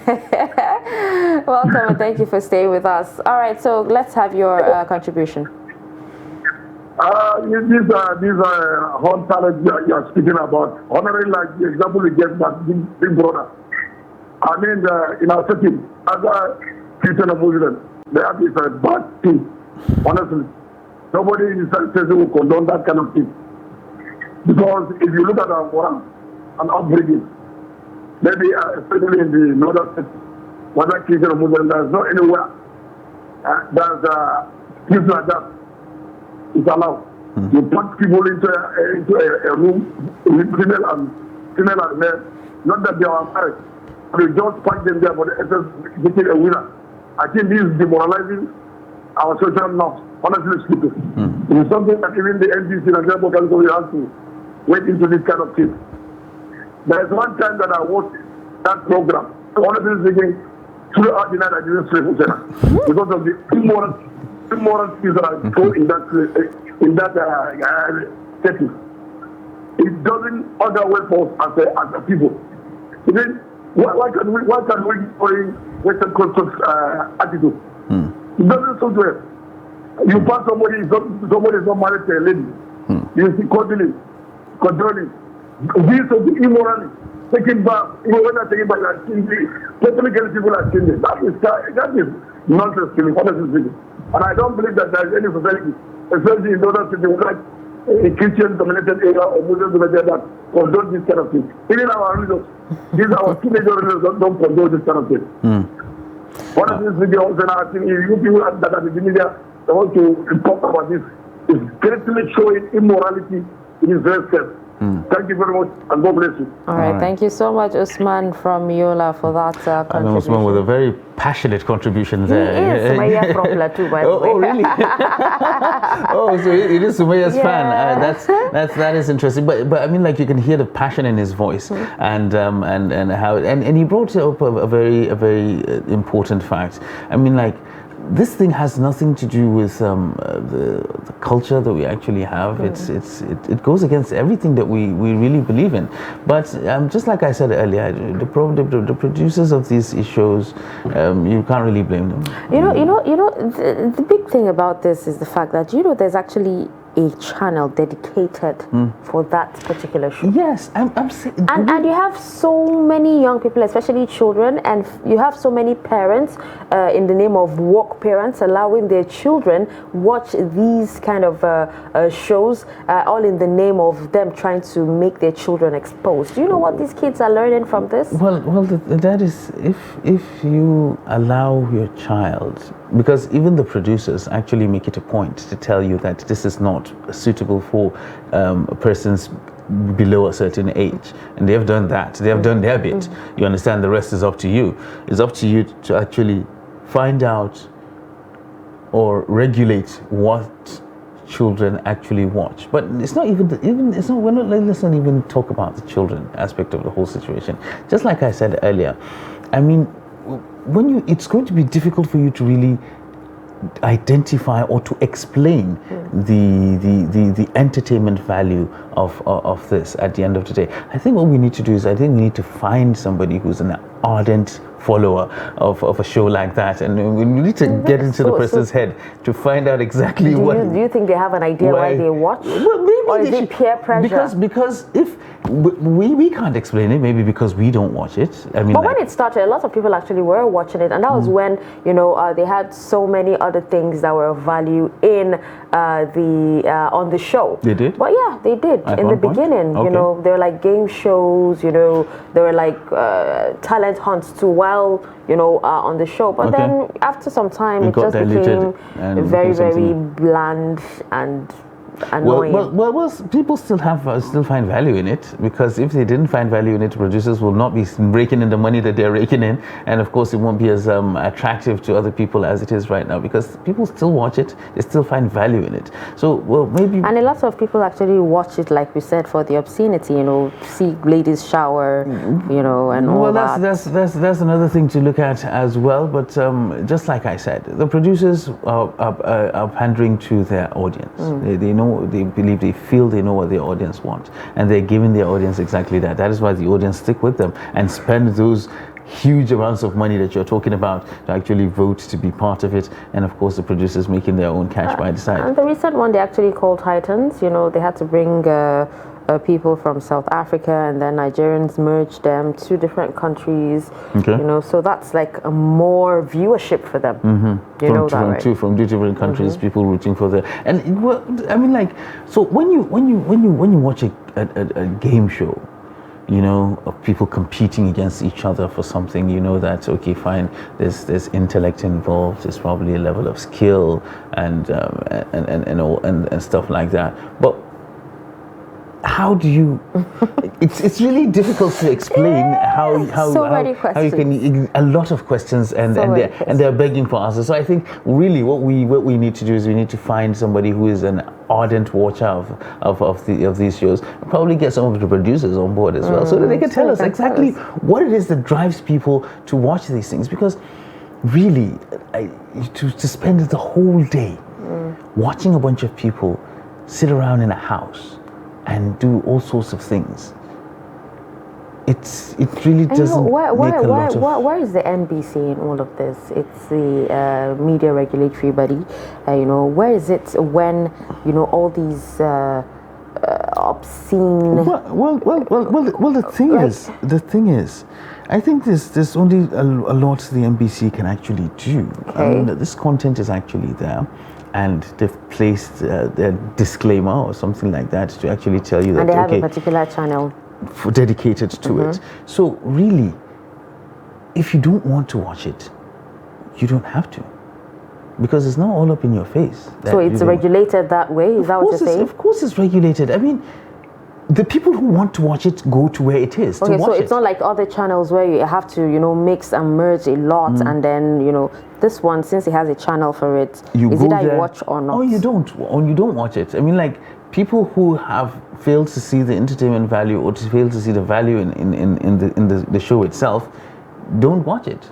Welcome, and thank you for staying with us. All right, so let's have your contribution. These are hot talent you are speaking about. Honoring, like the example we get, that big brother. I mean, in our city, as a Christian or Muslim, that is a bad thing. Honestly, nobody in the city will condone that kind of thing. Because if you look at our Quran and upbringing, maybe especially in the northern city, whether Christian or Muslim, there's not anywhere there's things like that. It's allowed. You put people into a room, female and male, not that they are married. You just pack them there for the essence of getting a winner. I think this is demoralizing our social norms, honestly speaking. It is something that even the NDC and the Council has to wait into this kind of thing. There is one time that I watched that program, honestly speaking, throughout the night I didn't sleep because of the immoral things that are told in that setting. It doesn't augur well for us as a people. Then why can we bring Western culture attitude? It doesn't suit well. You find somebody is not married to a lady. You see condoning. This is immorally taking back. Even when I take it back, you are stingy. Totally getting people are stingy. That is nonsense to me, honestly speaking. And I don't believe that there is any society, especially in other cities like a Christian-dominated area or Muslim-dominated that condone this kind of thing. Even our religions, our teenager religions don't condone this kind of thing. Honestly speaking, also now I think you people that are in the media, they want to talk about this. It's greatly showing immorality in his very self. Thank you very much, and God bless you. All right. Thank you so much, Usman from Yola, for that contribution. And Usman with a very passionate contribution there. He is Sumaya from Plateau, by the way. Oh, really? Oh, so it is Sumaya's fan. That is interesting. But I mean, like, you can hear the passion in his voice, and how he brought up a very important fact. I mean, like, this thing has nothing to do with the culture that we actually have. It goes against everything that we really believe in. But just like I said earlier, the producers of these shows, you can't really blame them. The big thing about this is the fact that there's actually a channel dedicated for that particular show. Yes, I'm saying. And you have so many young people, especially children, and you have so many parents in the name of woke parents allowing their children watch these kind of shows, all in the name of them trying to make their children exposed. Do you know what these kids are learning from this? Well, that is if you allow your child, because even the producers actually make it a point to tell you that this is not suitable for persons below a certain age, and they have done that. They have done their bit. You understand? The rest is up to you. It's up to you to actually find out or regulate what children actually watch. But it's not even it's not. Let's not even talk about the children aspect of the whole situation. Just like I said earlier, I mean, it's going to be difficult for you to really identify or to explain the entertainment value of this at the end of the day. I think what we need to do is we need to find somebody who's an ardent follower of a show like that, and we need to get into the person's head to find out exactly what. Do you think they have an idea why they watch? Well, maybe or is it peer pressure? Because if we can't explain it, maybe because we don't watch it. I mean, but when it started, a lot of people actually were watching it, and that was when they had so many other things that were of value in on the show. They did. But yeah, they did in the beginning. Okay. There were like game shows. There were like talent hunts too. While on the show, but then after some time, it just became very, very bland and annoying. Well, people still find value in it, because if they didn't find value in it, producers will not be raking in the money that they're raking in, and of course it won't be as attractive to other people as it is right now, because people still watch it, they still find value in it. So maybe. And a lot of people actually watch it, like we said, for the obscenity, see ladies shower, and all that. Well, that's another thing to look at as well. But just like I said, the producers are pandering to their audience. They know. They feel they know what their audience wants, and they're giving their audience exactly that. That is why the audience stick with them and spend those huge amounts of money that you're talking about to actually vote to be part of it, and of course the producers making their own cash by the side. And the recent one they actually called Titans. They had to bring people from South Africa, and then Nigerians merged them, 2 different countries. Okay. So that's like a more viewership for them. From 2 different countries, people rooting for them. And so when you watch a game show, of people competing against each other for something, that okay, fine, there's intellect involved, there's probably a level of skill and stuff like that. But how do you? It's really difficult to explain how you can. A lot of questions, and they're begging for answers. So I think really what we need to do is we need to find somebody who is an ardent watcher of these shows. Probably get some of the producers on board as well, so that they can tell us exactly what it is that drives people to watch these things. Because really, to spend the whole day watching a bunch of people sit around in a house and do all sorts of things, it really doesn't make a lot of. Where is the NBC in all of this? It's the media regulatory body. Where is it when all these obscene? Well. The thing is, I think there's only a lot the NBC can actually do. Okay. I mean, this content is actually there, and they've placed their disclaimer or something like that to actually tell you that. And they have a particular channel dedicated to it. So really, if you don't want to watch it, you don't have to, because it's not all up in your face. So it's regulated that way? Is that what you're saying? Of course it's regulated. I mean, the people who want to watch it go to where it is to watch it. So it's not like other channels where you have to, mix and merge a lot, and then, this one, since it has a channel for it, is it that you watch or not? Oh, you don't watch it. I mean, like, people who have failed to see the entertainment value or to fail to see the value in the show itself don't watch it.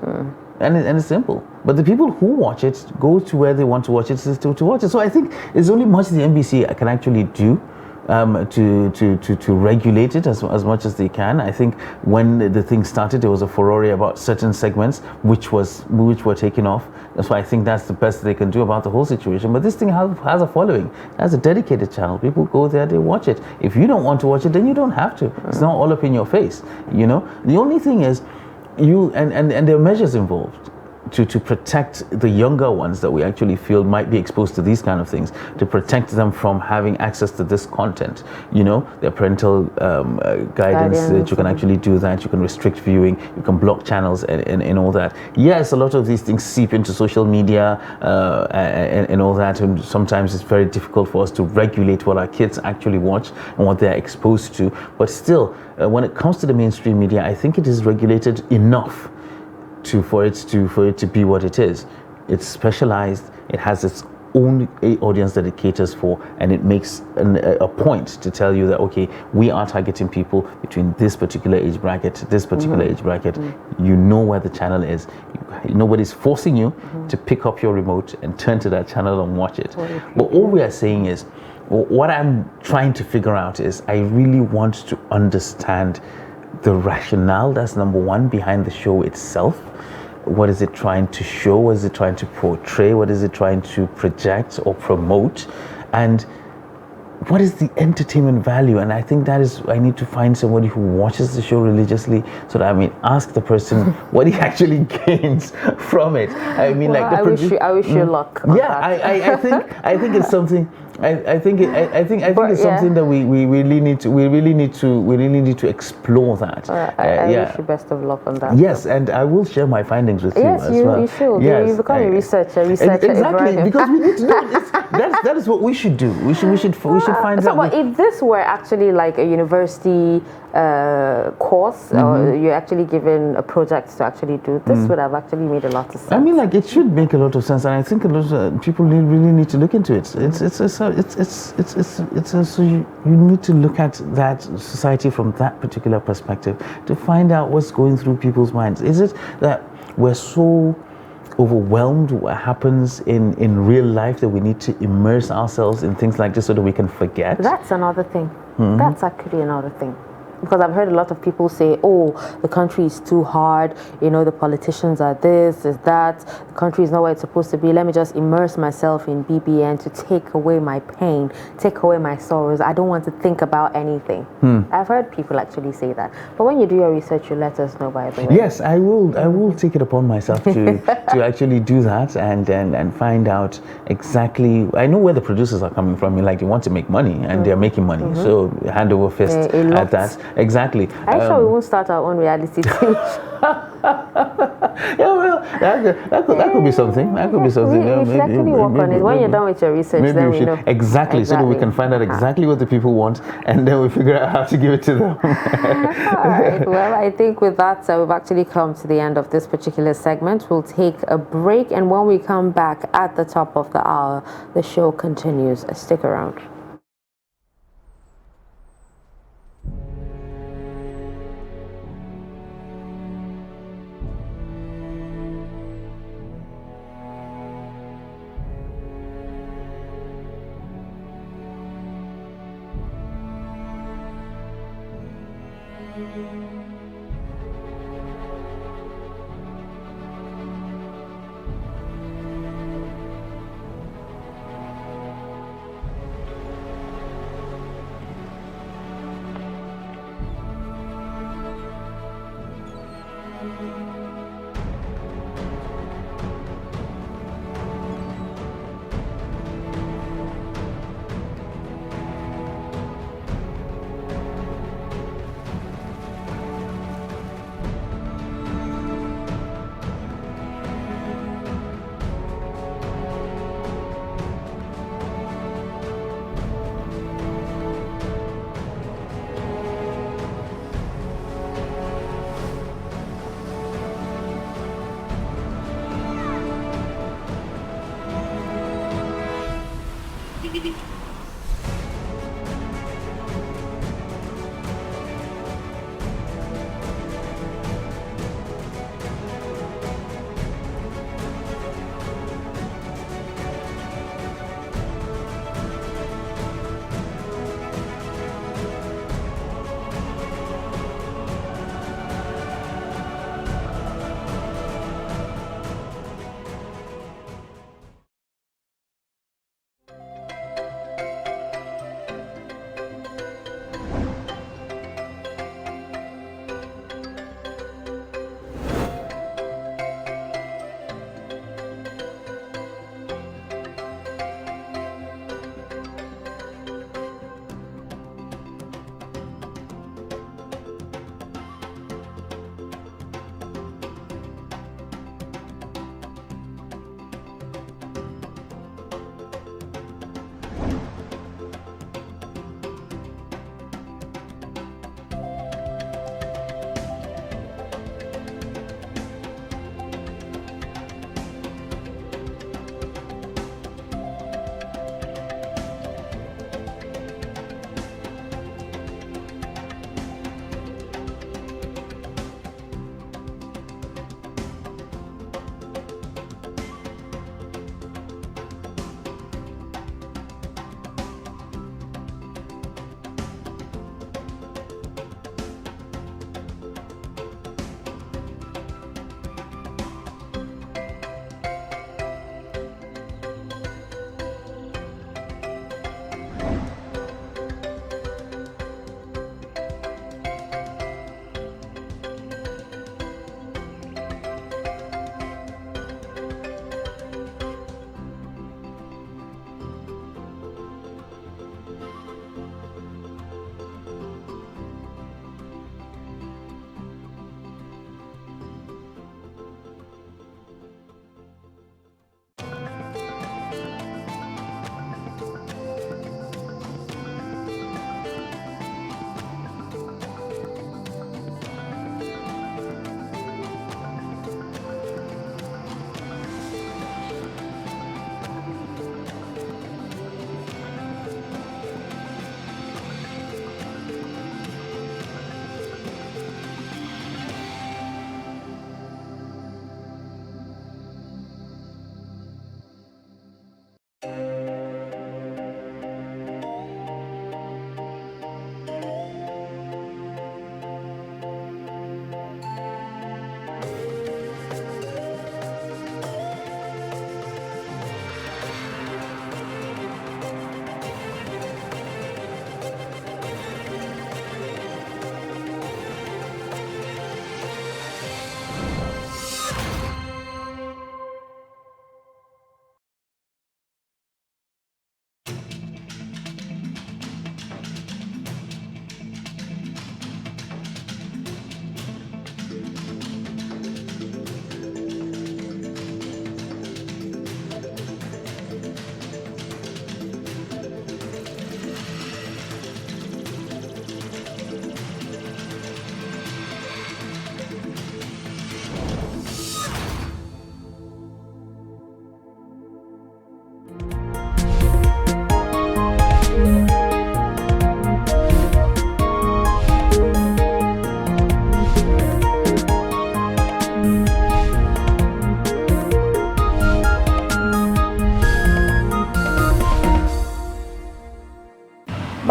And it's simple. But the people who watch it go to where they want to watch it to watch it. So I think there's only much the NBC can actually do to regulate it as much as they can. I think when the thing started, there was a furore about certain segments which were taken off. That's why I think that's the best they can do about the whole situation. But this thing has a following, has a dedicated channel. People go there, they watch it. If you don't want to watch it, then you don't have to. It's not all up in your face. You know, the only thing is and there are measures involved to protect the younger ones that we actually feel might be exposed to these kind of things, to protect them from having access to this content. You know, their parental guidance, that you can actually do that. You can restrict viewing, you can block channels and all that. Yes, a lot of these things seep into social media and all that, and sometimes it's very difficult for us to regulate what our kids actually watch and what they're exposed to. But still, when it comes to the mainstream media, I think it is regulated enough for it to be what it is. It's specialized. It has its own audience that it caters for, and it makes a point to tell you that, okay, we are targeting people between this particular age bracket, this particular age bracket. You know where the channel is. Nobody's forcing you to pick up your remote and turn to that channel and watch it. But all we are saying is, what I'm trying to figure out is, I really want to understand the rationale, that's number one, behind the show itself. What is it trying to show? What is it trying to portray? What is it trying to project or promote? And what is the entertainment value? And I think that is, I need to find somebody who watches the show religiously, so that ask the person what he actually gains from it. I mean, well, I wish you luck. Yeah, I think it's something. I think it's something that we really need to explore that. I wish you best of luck on that. Yes, and I will share my findings with you as well. Yes, you should. Yes, you become a researcher. Exactly, because we need to know. That is what we should do. We should find out. But if this were actually like a university course, or you're actually given a project to actually do, this would have actually made a lot of sense. I mean, like, it should make a lot of sense, and I think a lot of people really need to look into it. So you need to look at that society from that particular perspective to find out what's going through people's minds. Is it that we're so overwhelmed what happens in real life that we need to immerse ourselves in things like this so that we can forget? That's another thing. That's actually another thing. Because I've heard a lot of people say, oh, the country is too hard, you know, the politicians are this, is that, the country is not where it's supposed to be. Let me just immerse myself in BBN to take away my pain, take away my sorrows. I don't want to think about anything. I've heard people actually say that. But when you do your research, you let us know, by the way. Yes, I will take it upon myself to actually do that and find out exactly. I know where the producers are coming from. Like, they want to make money, and they're making money. So hand over fist at that. Exactly. Are you sure we won't start our own reality TV? Yeah, well, that could be something. That could be something. We should actually work on it. When you're done with your research, then we know. Exactly, so that we can find out exactly what the people want, and then we figure out how to give it to them. All right. Well, I think with that, we've actually come to the end of this particular segment. We'll take a break, and when we come back at the top of the hour, the show continues. Stick around.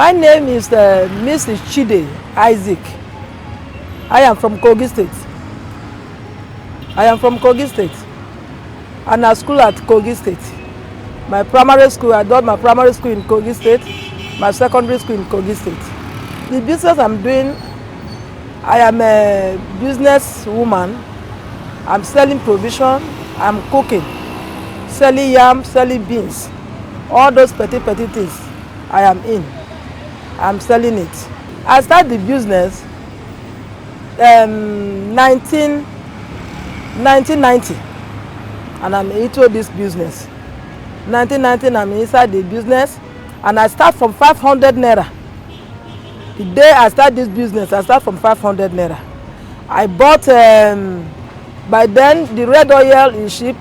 My name is Mrs. Chide Isaac. I am from Kogi State. And I school at Kogi State. My primary school, I done my primary school in Kogi State, my secondary school in Kogi State. The business I'm doing, I am a business woman. I'm selling provision, I'm cooking, selling yam, selling beans. All those petty things I am in. I'm selling it. I started the business 1990, and I'm into this business. 1990, I'm inside the business, and I start from 500 naira. The day I start this business, I start from 500 naira. I bought, by then the red oil is cheap,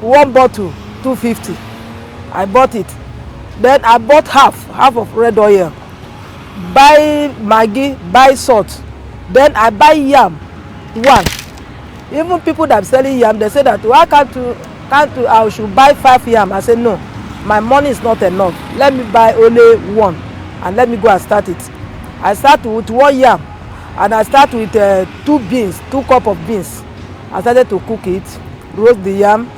one bottle 250. I bought it. Then I bought half of red oil. Buy Maggi, buy salt. Then I buy yam, one. Even people that are selling yam, they say that why can't I should buy 5 yam. I say no, my money is not enough. Let me buy only one and let me go and start it. I start with 1 yam and I start with 2 beans, 2 cups of beans. I started to cook it, roast the yam.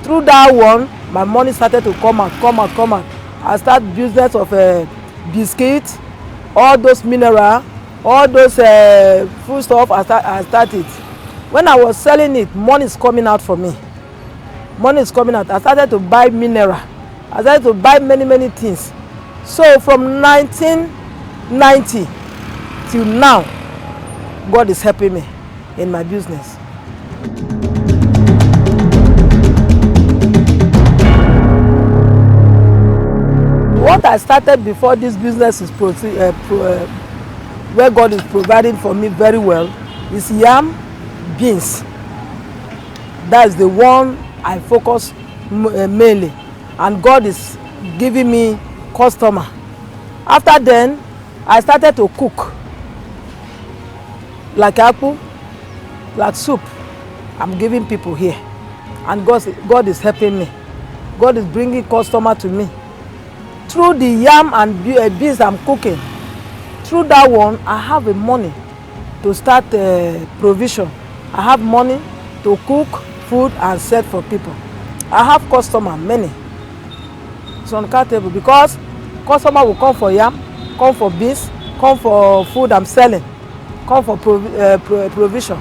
Through that one, my money started to come out. I start business of biscuit, all those mineral, all those food stuff. I started. When I was selling it, money is coming out for me. Money is coming out. I started to buy mineral. I started to buy many things. So from 1990 till now, God is helping me in my business. What I started before this business is where God is providing for me very well is yam, beans. That is the one I focus mainly, and God is giving me customer. After then, I started to cook like apple, like soup. I'm giving people here, and God is helping me. God is bringing customer to me. Through the yam and beans I'm cooking, through that one, I have the money to start provision. I have money to cook food and sell for people. I have customer many. It's uncountable because customer will come for yam, come for beans, come for food I'm selling, come for provision.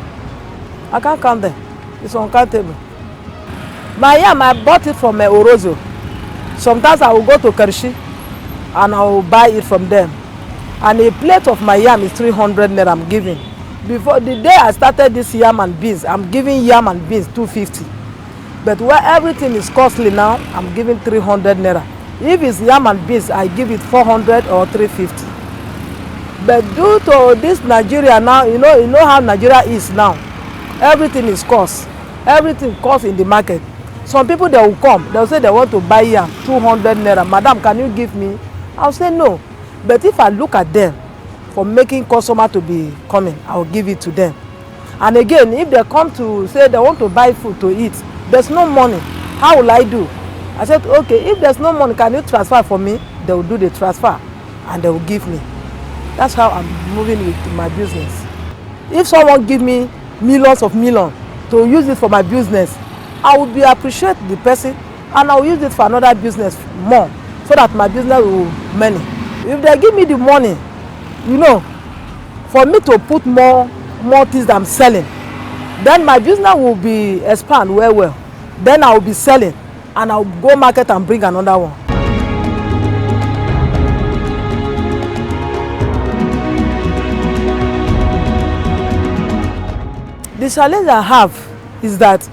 I can't count them. It's uncountable. My yam, I bought it from Orozo. Sometimes I will go to Karishi and I will buy it from them. And a plate of my yam is 300 naira I'm giving. Before the day I started this yam and beans, I'm giving yam and beans 250. But where everything is costly now, I'm giving 300 naira. If it's yam and beans, I give it 400 or 350. But due to this Nigeria now, you know how Nigeria is now. Everything is cost. Everything costs in the market. Some people, they will come, they'll say they want to buy yam 200 naira. Madam, can you give me? I'll say no. But if I look at them for making customer to be coming, I'll give it to them. And again, if they come to say they want to buy food to eat, there's no money, how will I do? I said, okay, if there's no money, can you transfer for me? They will do the transfer and they will give me. That's how I'm moving with my business. If someone give me millions to use it for my business, I would appreciate the person and I will use it for another business more so that my business will many. If they give me the money, for me to put more things I'm selling, then my business will be expand well. Then I will be selling and I will go market and bring another one. The challenge I have is that,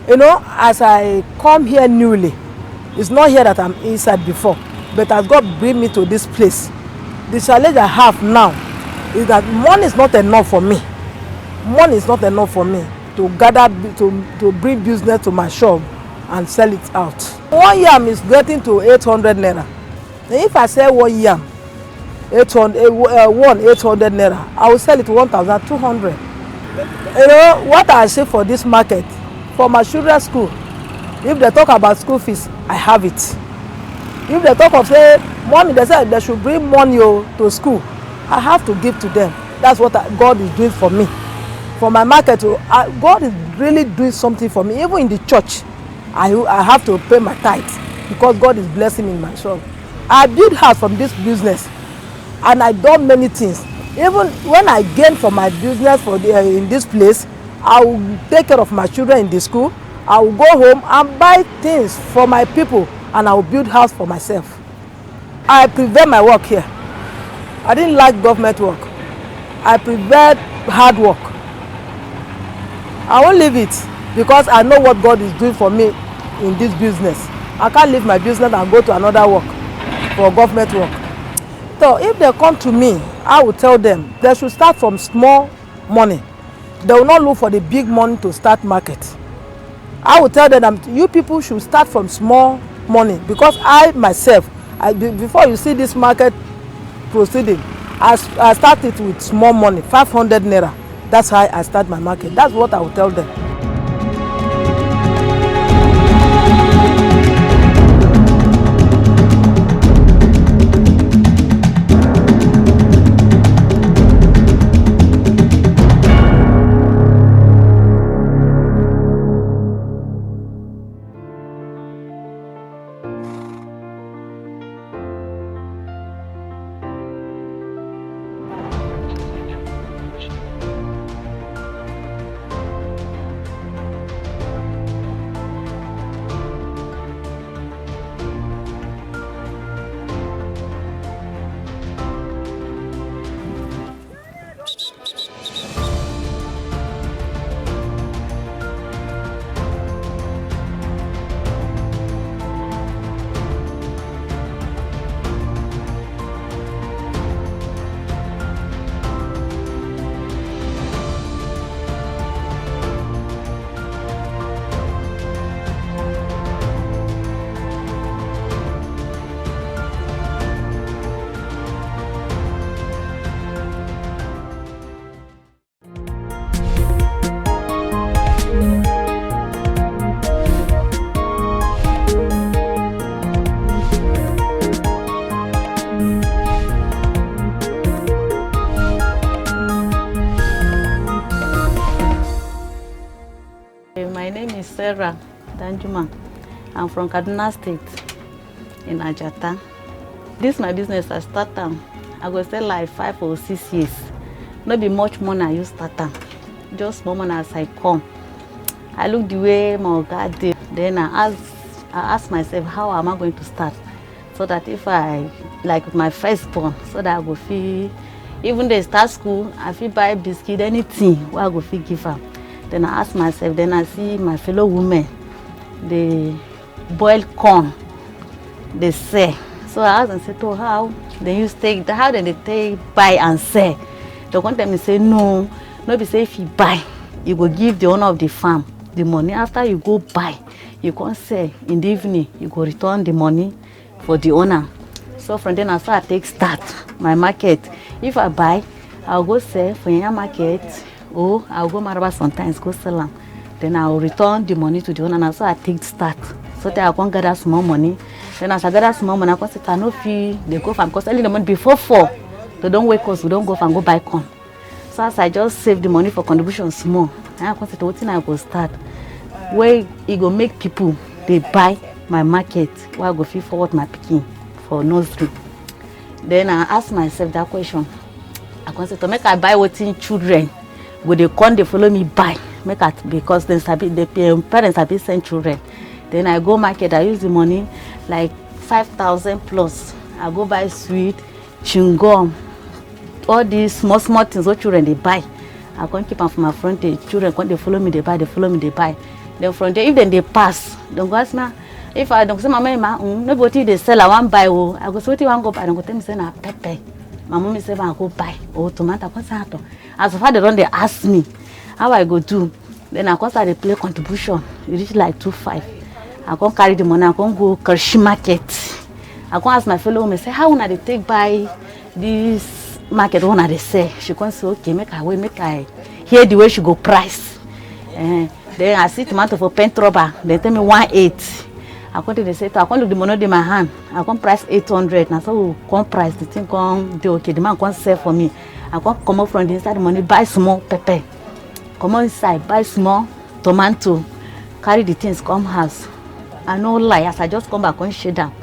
as I come here newly, it's not here that I'm inside before, but as God bring me to this place, the challenge I have now is that money is not enough for me. Money is not enough for me to gather, to bring business to my shop and sell it out. 1 yam is getting to 800 naira. And if I sell 1 yam, 800 naira, I will sell it 1,200. What I say for this market, for my children's school, if they talk about school fees, I have it. If they talk of say Mommy, they said they should bring money to school. I have to give to them. That's what God is doing for me. For my market, God is really doing something for me. Even in the church, I have to pay my tithes because God is blessing me in my shop. I build house from this business, and I done many things. Even when I gain from my business in this place, I will take care of my children in the school. I will go home and buy things for my people, and I will build house for myself. I prefer my work here. I didn't like government work. I prefer hard work. I won't leave it because I know what God is doing for me in this business. I can't leave my business and go to another work for government work. So if they come to me, I will tell them they should start from small money. They will not look for the big money to start market. I will tell them you people should start from small money because I myself, before you see this market proceeding, I started with small money, 500 naira. That's how I start my market. That's what I will tell them. My name is Sarah Danjuma. I'm from Kaduna State in Ajata. This my business I started. I go stay like 5 or 6 years. Not be much money I use started. Just small money as I come. I look the way my God did. Then I ask myself, how am I going to start? So that if I, like my firstborn, so that I go feel, even they start school, I feel buy biscuit, anything, where I go feel give her. Then I ask myself, then I see my fellow women, they boil corn, they sell. So I ask and say, oh, how? Then you take, how then they take, buy and sell? They want them to say, no, be say if you buy, you go give the owner of the farm the money. After you go buy, you can sell in the evening, you go return the money for the owner. So from then I start my market. If I buy, I'll go sell for your market, or I'll go Maraba sometimes, go sell them. Then I'll return the money to the owner, and so I take start. So that I can gather small money. Then as I gather small money, I can say, I no fee, they go farm, because early the money before 4, they don't wake us, we don't go farm, go buy corn. So as I just save the money for contribution small, and I can say, what thing I go start, where it go make people, they buy my market, where I go feel forward my picking for nursery. Then I ask myself that question. I can say, to make I buy what in children, would they come, they follow me buy, make it, because then the parents have been sent children. Then I go market, I use the money, like 5,000 plus. I go buy sweet, chewing gum, all these small things what children they buy. I can't keep them from my front day. Children come, they follow me, they buy, they follow me, they buy. Then from there, if then they pass, don't go ask me. If I don't say, Mama, nobody they sell, I want buy. Oh, I go say, what you want go buy? I go tell me say na pepper. My mom say, I go buy. Oh, tomato. As far they don't, they ask me how I go do. Then I start to play contribution. It reach like 2.5. I can't carry the money. I can't go Kershi market. I can't ask my fellow women say, how wanna they take buy this market? Wanna they say? She can't say, okay, make I hear the way she go price. Then I see tomato for pen rubber. They tell me 1.8. I come to the say, I come look the money in my hand. I come price 800. Now so we come price the thing come do okay. The man come sell for me. I come up from the inside the money buy small pepper. Come on inside buy small tomato. Carry the things come house. I no lie as I just come back on shade down.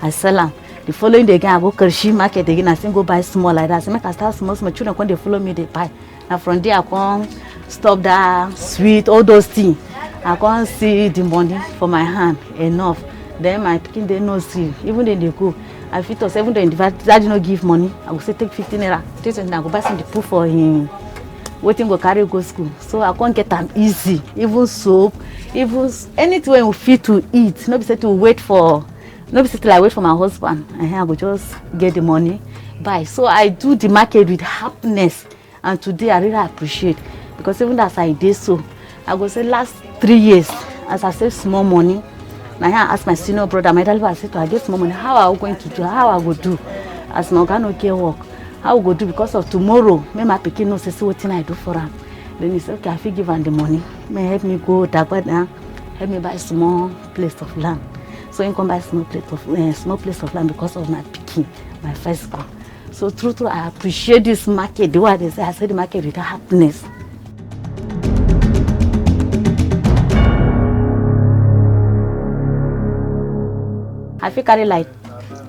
I sell them. The following day again I go Kershi market again. I still go buy small like that. So make I start small. Children come they follow me they buy. Now from there I come stop that sweet all those things. I can't see the money for my hand enough. Then my pikin they no see. Even then they go. I fit us even though the daddy no give money. I go say take 15 naira. Take I go buy some the put for him. Waiting go carry go school. So I can't get them easy. Even soap, even anything we fit to eat. No be say to wait for. No be say till I wait for my husband. And I go just get the money buy. So I do the market with happiness. And today I really appreciate because even as I did so, I go say last 3 years as I save small money. Now I ask my senior brother, my dad, I said to I get small money. How are we going to do? How I go do? As my organ okay work, how I go do because of tomorrow? May my pikin no say what thing I do for him. Then he said, okay, I feel give him the money. May help me go Dagbada, help me buy a small place of land. So he come buy small place of land because of my pikin, my first born. So true, I appreciate this market. The way they say, I said the market with happiness. I feel carry like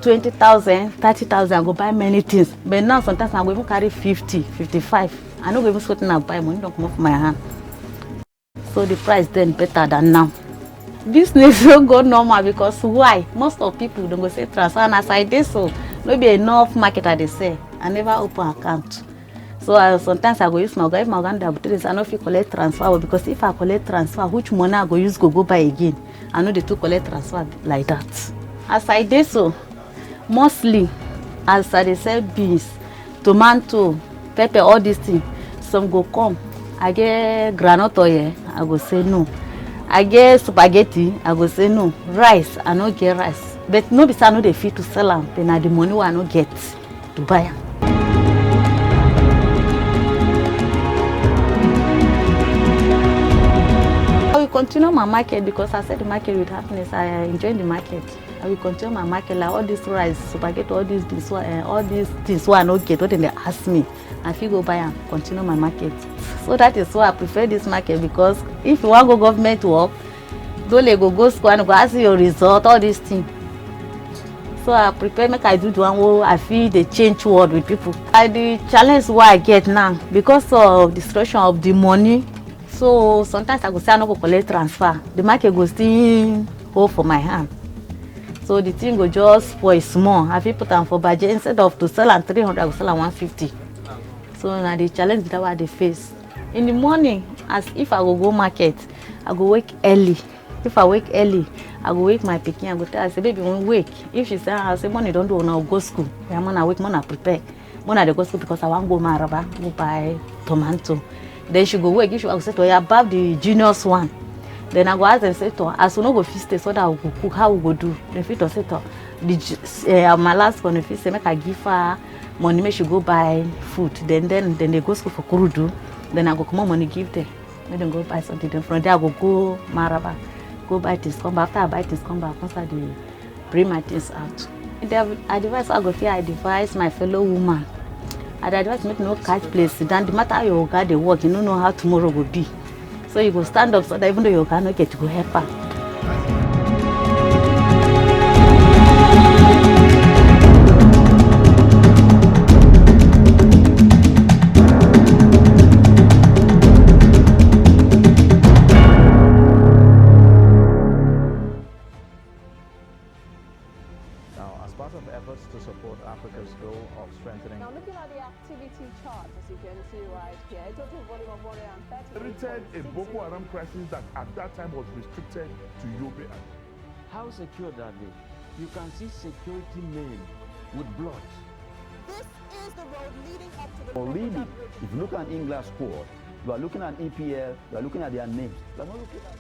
20,000, 30,000, go buy many things. But now sometimes I go even carry 50, 55. I don't even something I buy money don't come off my hand. So the price then better than now. Business don't go normal because why? Most of people don't go say transfer and as I did so, maybe enough market they say. I never open account. So sometimes I go use my organ. If my organ diabetes, I know if you collect transfer because if I collect transfer, which money I go use go buy again? I know they to collect transfer like that. As I did so, mostly as I sell beans, tomato, pepper, all these things, some go come. I get groundnut oil, I go say no. I get spaghetti, I go say no. Rice, I no get rice. But no because I know they fit to sell them, then I the money I no get to buy them. I will continue my market because I said the market with happiness. I enjoy the market. I will continue my market like all this rice, spaghetti, all these things why I don't get what they ask me. I feel go buy and continue my market. So that is why I prefer this market because if you want to go government work, don't go school and go ask your result, all these things. So I prepare make I do the one where I feel the change world with people. The challenge why I get now because of the situation of the money. So sometimes I go say I no go collect transfer. The market go still hold for my hand. So the thing go just for small. I feel put them for budget instead of to sell at 300, I go sell at 150. So now the challenge that what they face. In the morning, as if I go market, I go wake early. If I wake early, I go wake my pikin. I go tell her, I say, baby, when wake. If she say, I say, money don't do now go school. Yeah, man, I wake, man, I prepare. Man, I go school because I want go Maraba, go buy tomato. Then she go wake. If she I go say to her, above the juniors one. Then I go ask them, say to her, as we no go feast so that I go cook, how we go do? Then fit to say to her, my last one, if say make I give her money, make she go buy food. Then they go school for Kurudu. Then I go come on money give them. Then they go buy something. Then from there I go Maraba, go buy things, come back. After I buy things, come back. Once I bring my things out. The advice I go here, I advise my fellow woman. I advise make no catch place. Then the matter how your guy they work, you don't know how tomorrow will be. So you go stand up so that even though you cannot get to go help her. Now, as part of efforts to support Africa's goal of strengthening. Now, looking at the activity chart, as you can see right here, a total volume of 130. Created a Boko Haram crisis that at that time was restricted to Yobe. How secure that way? You can see security men with blood. This is the road leading up to the Already, if you look at England squad, you are looking at EPL, you are looking at their names. You are not looking at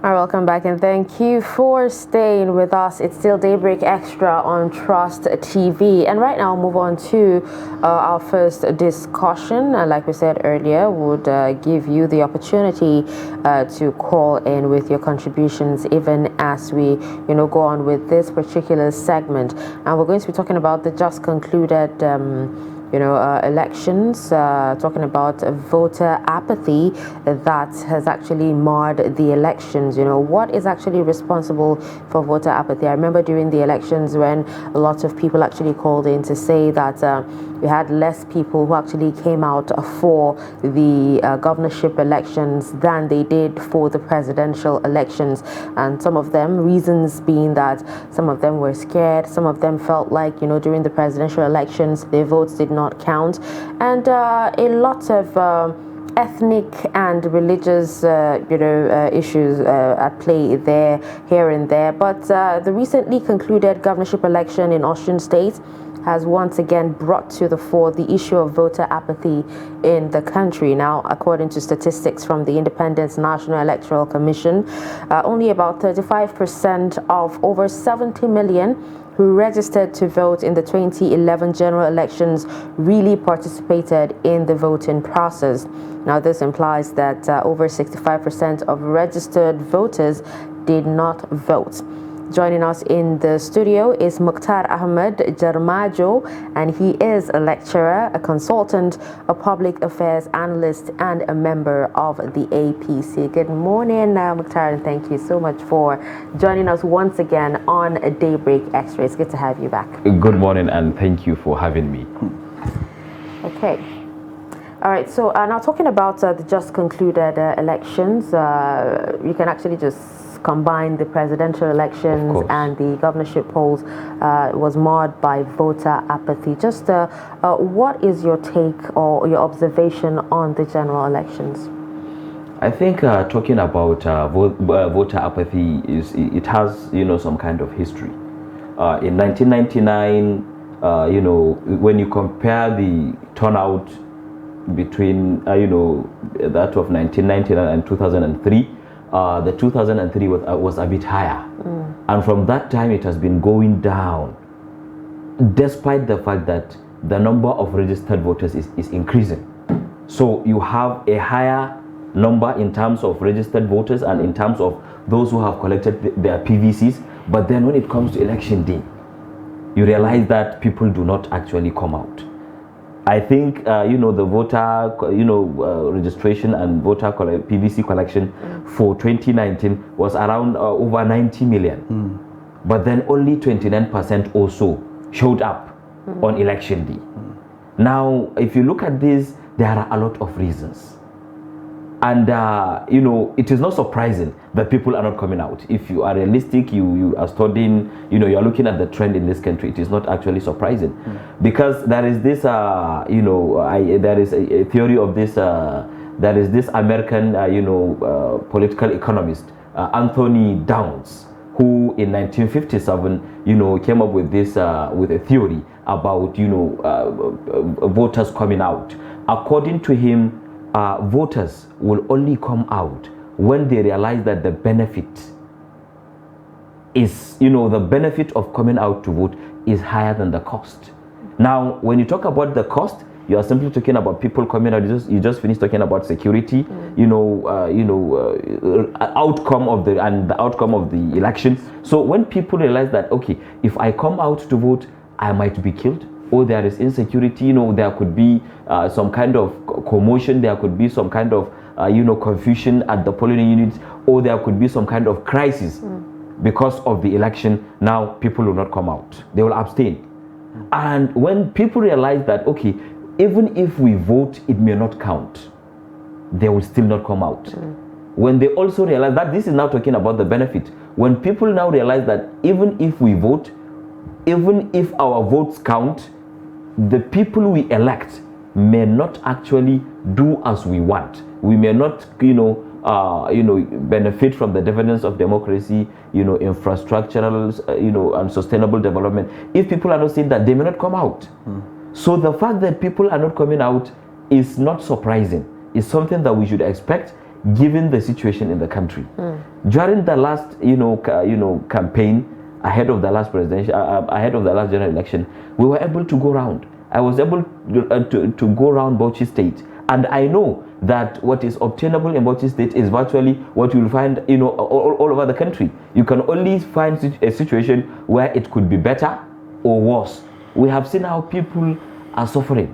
All right, welcome back and thank you for staying with us. It's still Daybreak Extra on Trust TV. And right now, I'll move on to our first discussion. Like we said earlier, would give you the opportunity to call in with your contributions even as we, go on with this particular segment. And we're going to be talking about the just concluded elections, talking about voter apathy that has actually marred the elections. What is actually responsible for voter apathy? I remember during the elections when a lot of people actually called in to say that we had less people who actually came out for the governorship elections than they did for the presidential elections. And some of them, reasons being that some of them were scared, some of them felt like, during the presidential elections, their votes did not count, and a lot of ethnic and religious issues at play there, here and there. But the recently concluded governorship election in Osun State has once again brought to the fore the issue of voter apathy in the country. Now, according to statistics from the Independent National Electoral Commission, only about 35% of over 70 million who registered to vote in the 2011 general elections really participated in the voting process. Now, this implies that over 65% of registered voters did not vote. Joining us in the studio is Mukhtar Ahmed Jarmajo, and he is a lecturer, a consultant, a public affairs analyst, and a member of the APC. Good morning, Mukhtar, and thank you so much for joining us once again on Daybreak Extra. It's good to have you back. Good morning, and thank you for having me. Okay. All right, so now talking about the just concluded elections, you can actually just combine the presidential elections and the governorship polls. Was marred by voter apathy. Just what is your take or your observation on the general elections? I think talking about voter apathy it has some kind of history. In 1999, when you compare the turnout between that of 1999 and 2003. The 2003 was a bit higher, and from that time it has been going down, despite the fact that the number of registered voters is increasing. So you have a higher number in terms of registered voters and in terms of those who have collected their PVCs, but then when it comes to election day, you realize that people do not actually come out. I think the voter registration and voter PVC collection for 2019 was around over 90 million, but then only 29% or so showed up on election day. Now, if you look at this, there are a lot of reasons. And, it is not surprising that people are not coming out. If you are realistic, you are studying, you are looking at the trend in this country, it is not actually surprising. Because there is this, there is a theory of this, there is this American, political economist, Anthony Downs, who in 1957, came up with this, with a theory about, voters coming out. According to him, voters will only come out when they realize that the benefit is, the benefit of coming out to vote is higher than the cost. Now, when you talk about the cost, you are simply talking about people coming out. You just finished talking about security, outcome of the outcome of the election. So when people realize that, okay, if I come out to vote, I might be killed, or there is insecurity, there could be some kind of commotion, there could be some kind of confusion at the polling units, or there could be some kind of crisis because of the election. Now people will not come out, they will abstain. And when people realize that, okay, even if we vote, it may not count, they will still not come out. When they also realize that, this is now talking about the benefit, when people now realize that even if we vote, even if our votes count, the people we elect may not actually do as we want. We may not, benefit from the dividends of democracy, infrastructural, and sustainable development. If people are not saying that, they may not come out. So the fact that people are not coming out is not surprising. It's something that we should expect. given the situation in the country. During the last, campaign, ahead of the last general election, we were able to go around. I was able to go around Bauchi State, and I know that what is obtainable in Bauchi State is virtually what you will find, all over the country. You can only find a situation where it could be better or worse. We have seen how people are suffering,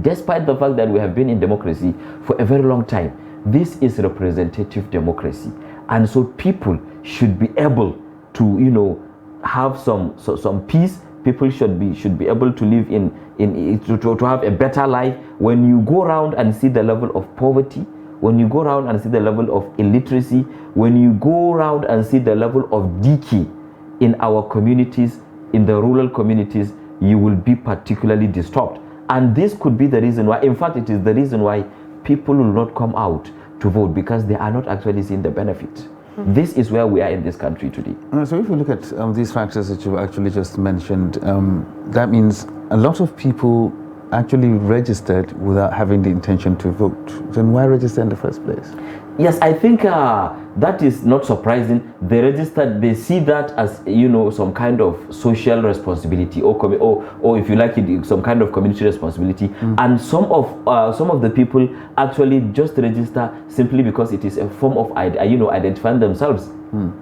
despite the fact that we have been in democracy for a very long time. This is representative democracy, and so people should be able to, have some peace. People should be able to live to have a better life. When you go around and see the level of poverty, when you go around and see the level of illiteracy, when you go around and see the level of decay in our communities, in the rural communities, you will be particularly disturbed. And this could be the reason why, in fact, it is the reason why people will not come out to vote, because they are not actually seeing the benefit. This is where we are in this country today. So if you look at these factors that you actually just mentioned, that means a lot of people actually registered without having the intention to vote. Then why register in the first place? Yes, I think that is not surprising. They registered, they see that as, some kind of social responsibility, or if you like it, some kind of community responsibility. And some of the people actually just register simply because it is a form of identifying themselves.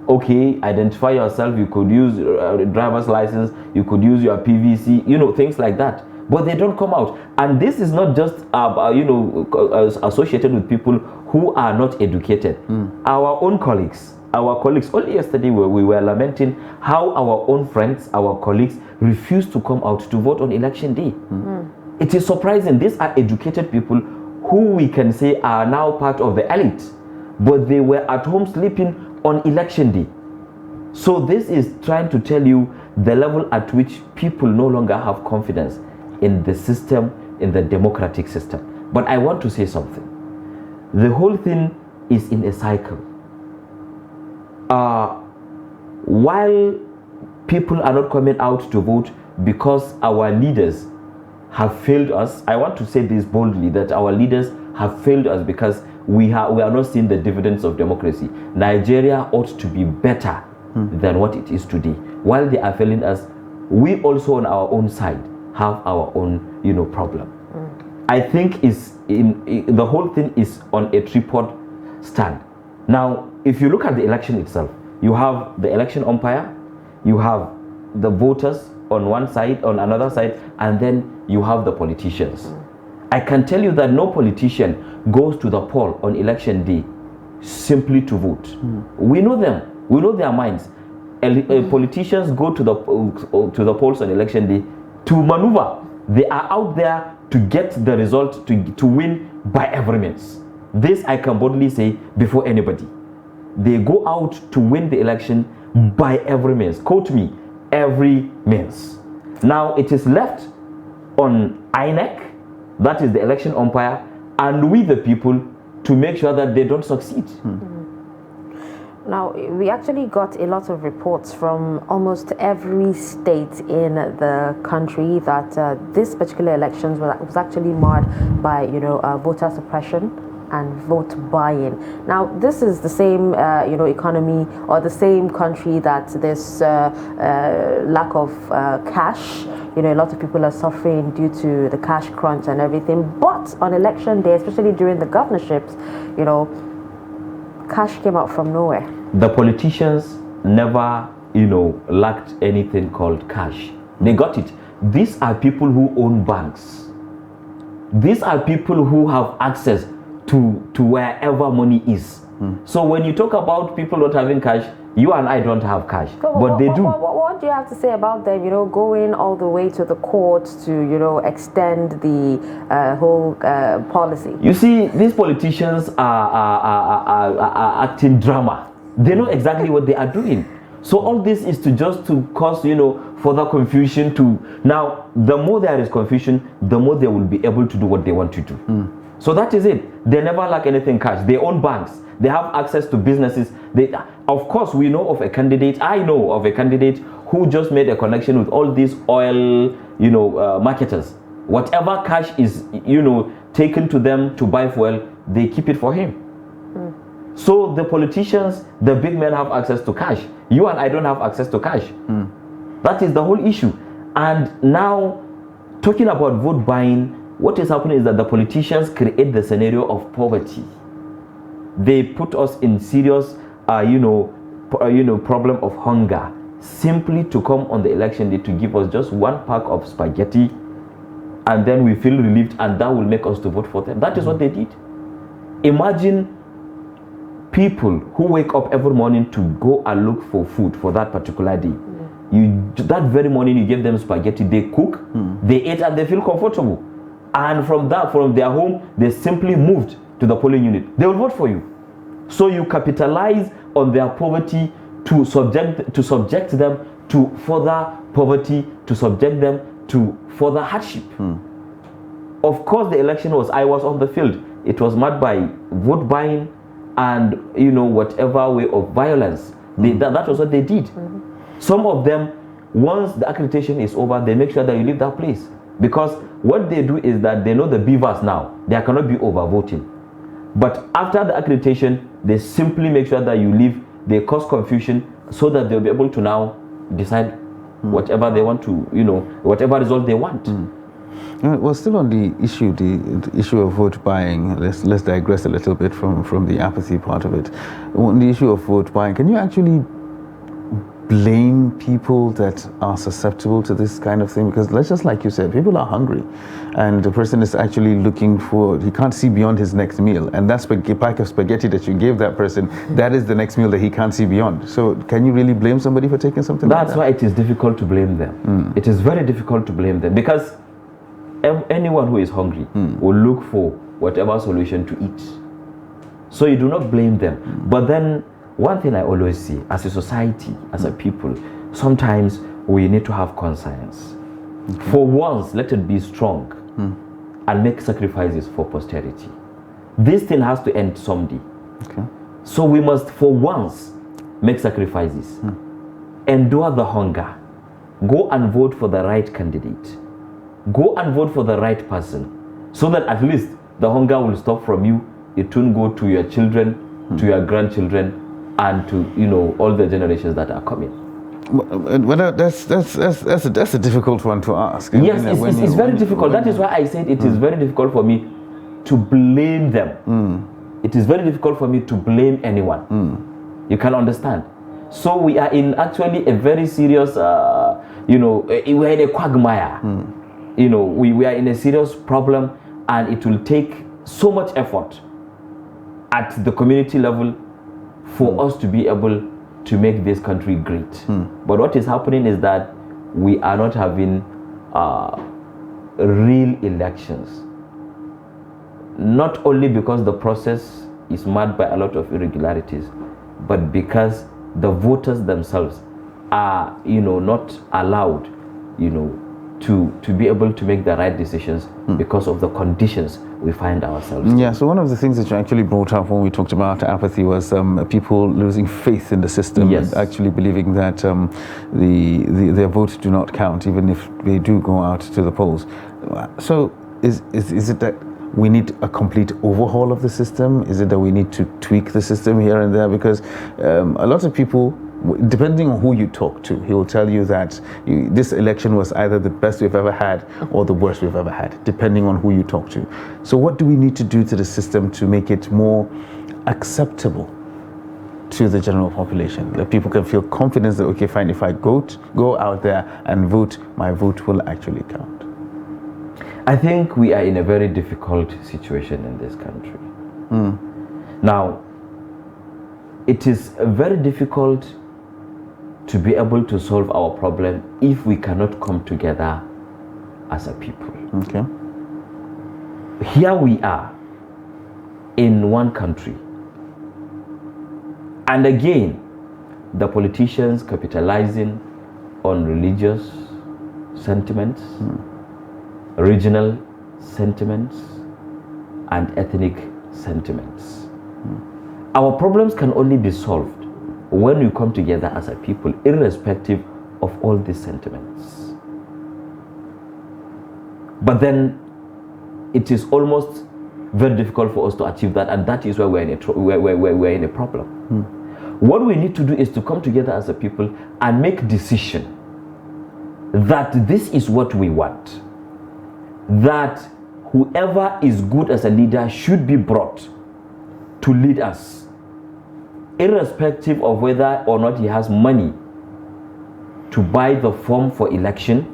Okay, identify yourself. You could use a driver's license, you could use your PVC, things like that. But they don't come out. And this is not just associated with people who are not educated. Our own colleagues, only yesterday we were lamenting how our own friends, our colleagues refused to come out to vote on election day. It is surprising. These are educated people who we can say are now part of the elite, but they were at home sleeping on election day. So this is trying to tell you the level at which people no longer have confidence in the system, in the democratic system. But I want to say something. The whole thing is in a cycle. While people are not coming out to vote because our leaders have failed us, I want to say this boldly, that our leaders have failed us because we are not seeing the dividends of democracy. Nigeria ought to be better than what it is today. While they are failing us, we also on our own side have our own, problem. I think the whole thing is on a tripod stand. Now, if you look at the election itself, you have the election umpire, you have the voters on one side, on another side, and then you have the politicians. I can tell you that no politician goes to the poll on election day simply to vote. We know them. We know their minds. Politicians go to the polls on election day to maneuver. They are out there to get the result, to win by every means. This I can boldly say before anybody. They go out to win the election by every means. Quote me, every means. Now it is left on INEC, that is the election umpire, and we the people to make sure that they don't succeed. Now, we actually got a lot of reports from almost every state in the country that this particular elections was actually marred by, voter suppression and vote buying. Now, this is the same, economy or the same country that there's lack of cash. A lot of people are suffering due to the cash crunch and everything. But on election day, especially during the governorships, cash came out from nowhere. The politicians never, lacked anything called cash. They got it. These are people who own banks. These are people who have access to wherever money is. So when you talk about people not having cash, you and I don't have cash, but they do. What do you have to say about them, going all the way to the courts to, extend the whole policy? You see, these politicians are acting drama. They know exactly what they are doing. So all this is to cause, further confusion now, the more there is confusion, the more they will be able to do what they want to do. So that is it. They never lack anything cash. They own banks. They have access to businesses. Of course, we know of a candidate. I know of a candidate who just made a connection with all these oil, marketers. Whatever cash is, taken to them to buy fuel, they keep it for him. So the politicians, the big men have access to cash. You and I don't have access to cash. That is the whole issue. And now, talking about vote buying, what is happening is that the politicians create the scenario of poverty. They put us in serious, problem of hunger, simply to come on the election day to give us just one pack of spaghetti, and then we feel relieved, and that will make us to vote for them. That is what they did. Imagine people who wake up every morning to go and look for food for that particular day. That very morning you give them spaghetti, they cook, they eat, and they feel comfortable. And from their home, they simply moved to the polling unit. They will vote for you. So you capitalize on their poverty to subject them to further poverty, to subject them to further hardship. Of course, the election I was on the field. It was marked by vote buying and whatever way of violence. That was what they did. Some of them, once the accreditation is over, they make sure that you leave that place, because what they do is that they know the beavers now, there cannot be overvoting. But after the accreditation, they simply make sure that you leave. They cause confusion so that they'll be able to now decide whatever they want to, whatever result they want. Well, still on the issue of vote buying, let's digress a little bit from the apathy part of it. On the issue of vote buying, can you actually blame people that are susceptible to this kind of thing? Because let's just, like you said, people are hungry, and the person is actually looking for, he can't see beyond his next meal, and that's a pack of spaghetti that you gave that person, that is the next meal that he can't see beyond. So can you really blame somebody for taking something like that? That's why it is difficult to blame them. It is very difficult to blame them, because anyone who is hungry will look for whatever solution to eat. So you do not blame them. But then one thing I always see, as a society, as a people, sometimes we need to have conscience. For once, let it be strong and make sacrifices for posterity. This thing has to end someday. So we must, for once, make sacrifices. Endure the hunger. Go and vote for the right candidate. Go and vote for the right person, so that at least the hunger will stop from you. It won't go to your children, to your grandchildren, and to all the generations that are coming. Well, that's a difficult one to ask. Yes, it's very difficult. That is why I said it is very difficult for me to blame them. It is very difficult for me to blame anyone. You can understand. So we are in actually a very serious, we're in a quagmire. We are in a serious problem, and it will take so much effort at the community level for us to be able to make this country great. But what is happening is that we are not having real elections. Not only because the process is marred by a lot of irregularities, but because the voters themselves are, not allowed, to be able to make the right decisions because of the conditions we find ourselves in. Yeah, so one of the things that you actually brought up when we talked about apathy was people losing faith in the system, and actually believing that their votes do not count, even if they do go out to the polls. So is it that we need a complete overhaul of the system? Is it that we need to tweak the system here and there? Because a lot of people, depending on who you talk to, he will tell you that this election was either the best we've ever had or the worst we've ever had, depending on who you talk to. So what do we need to do to the system to make it more acceptable to the general population, that people can feel confidence that, okay, fine, if I go out there and vote, my vote will actually count? I think we are in a very difficult situation in this country. Now, it is very difficult to be able to solve our problem if we cannot come together as a people. Okay. Here we are in one country, and again, the politicians capitalizing on religious sentiments, regional sentiments, and ethnic sentiments. Our problems can only be solved when we come together as a people, irrespective of all these sentiments. But then it is almost very difficult for us to achieve that, and that is where we're in a problem. What we need to do is to come together as a people and make decision that this is what we want, that whoever is good as a leader should be brought to lead us, irrespective of whether or not he has money to buy the form for election,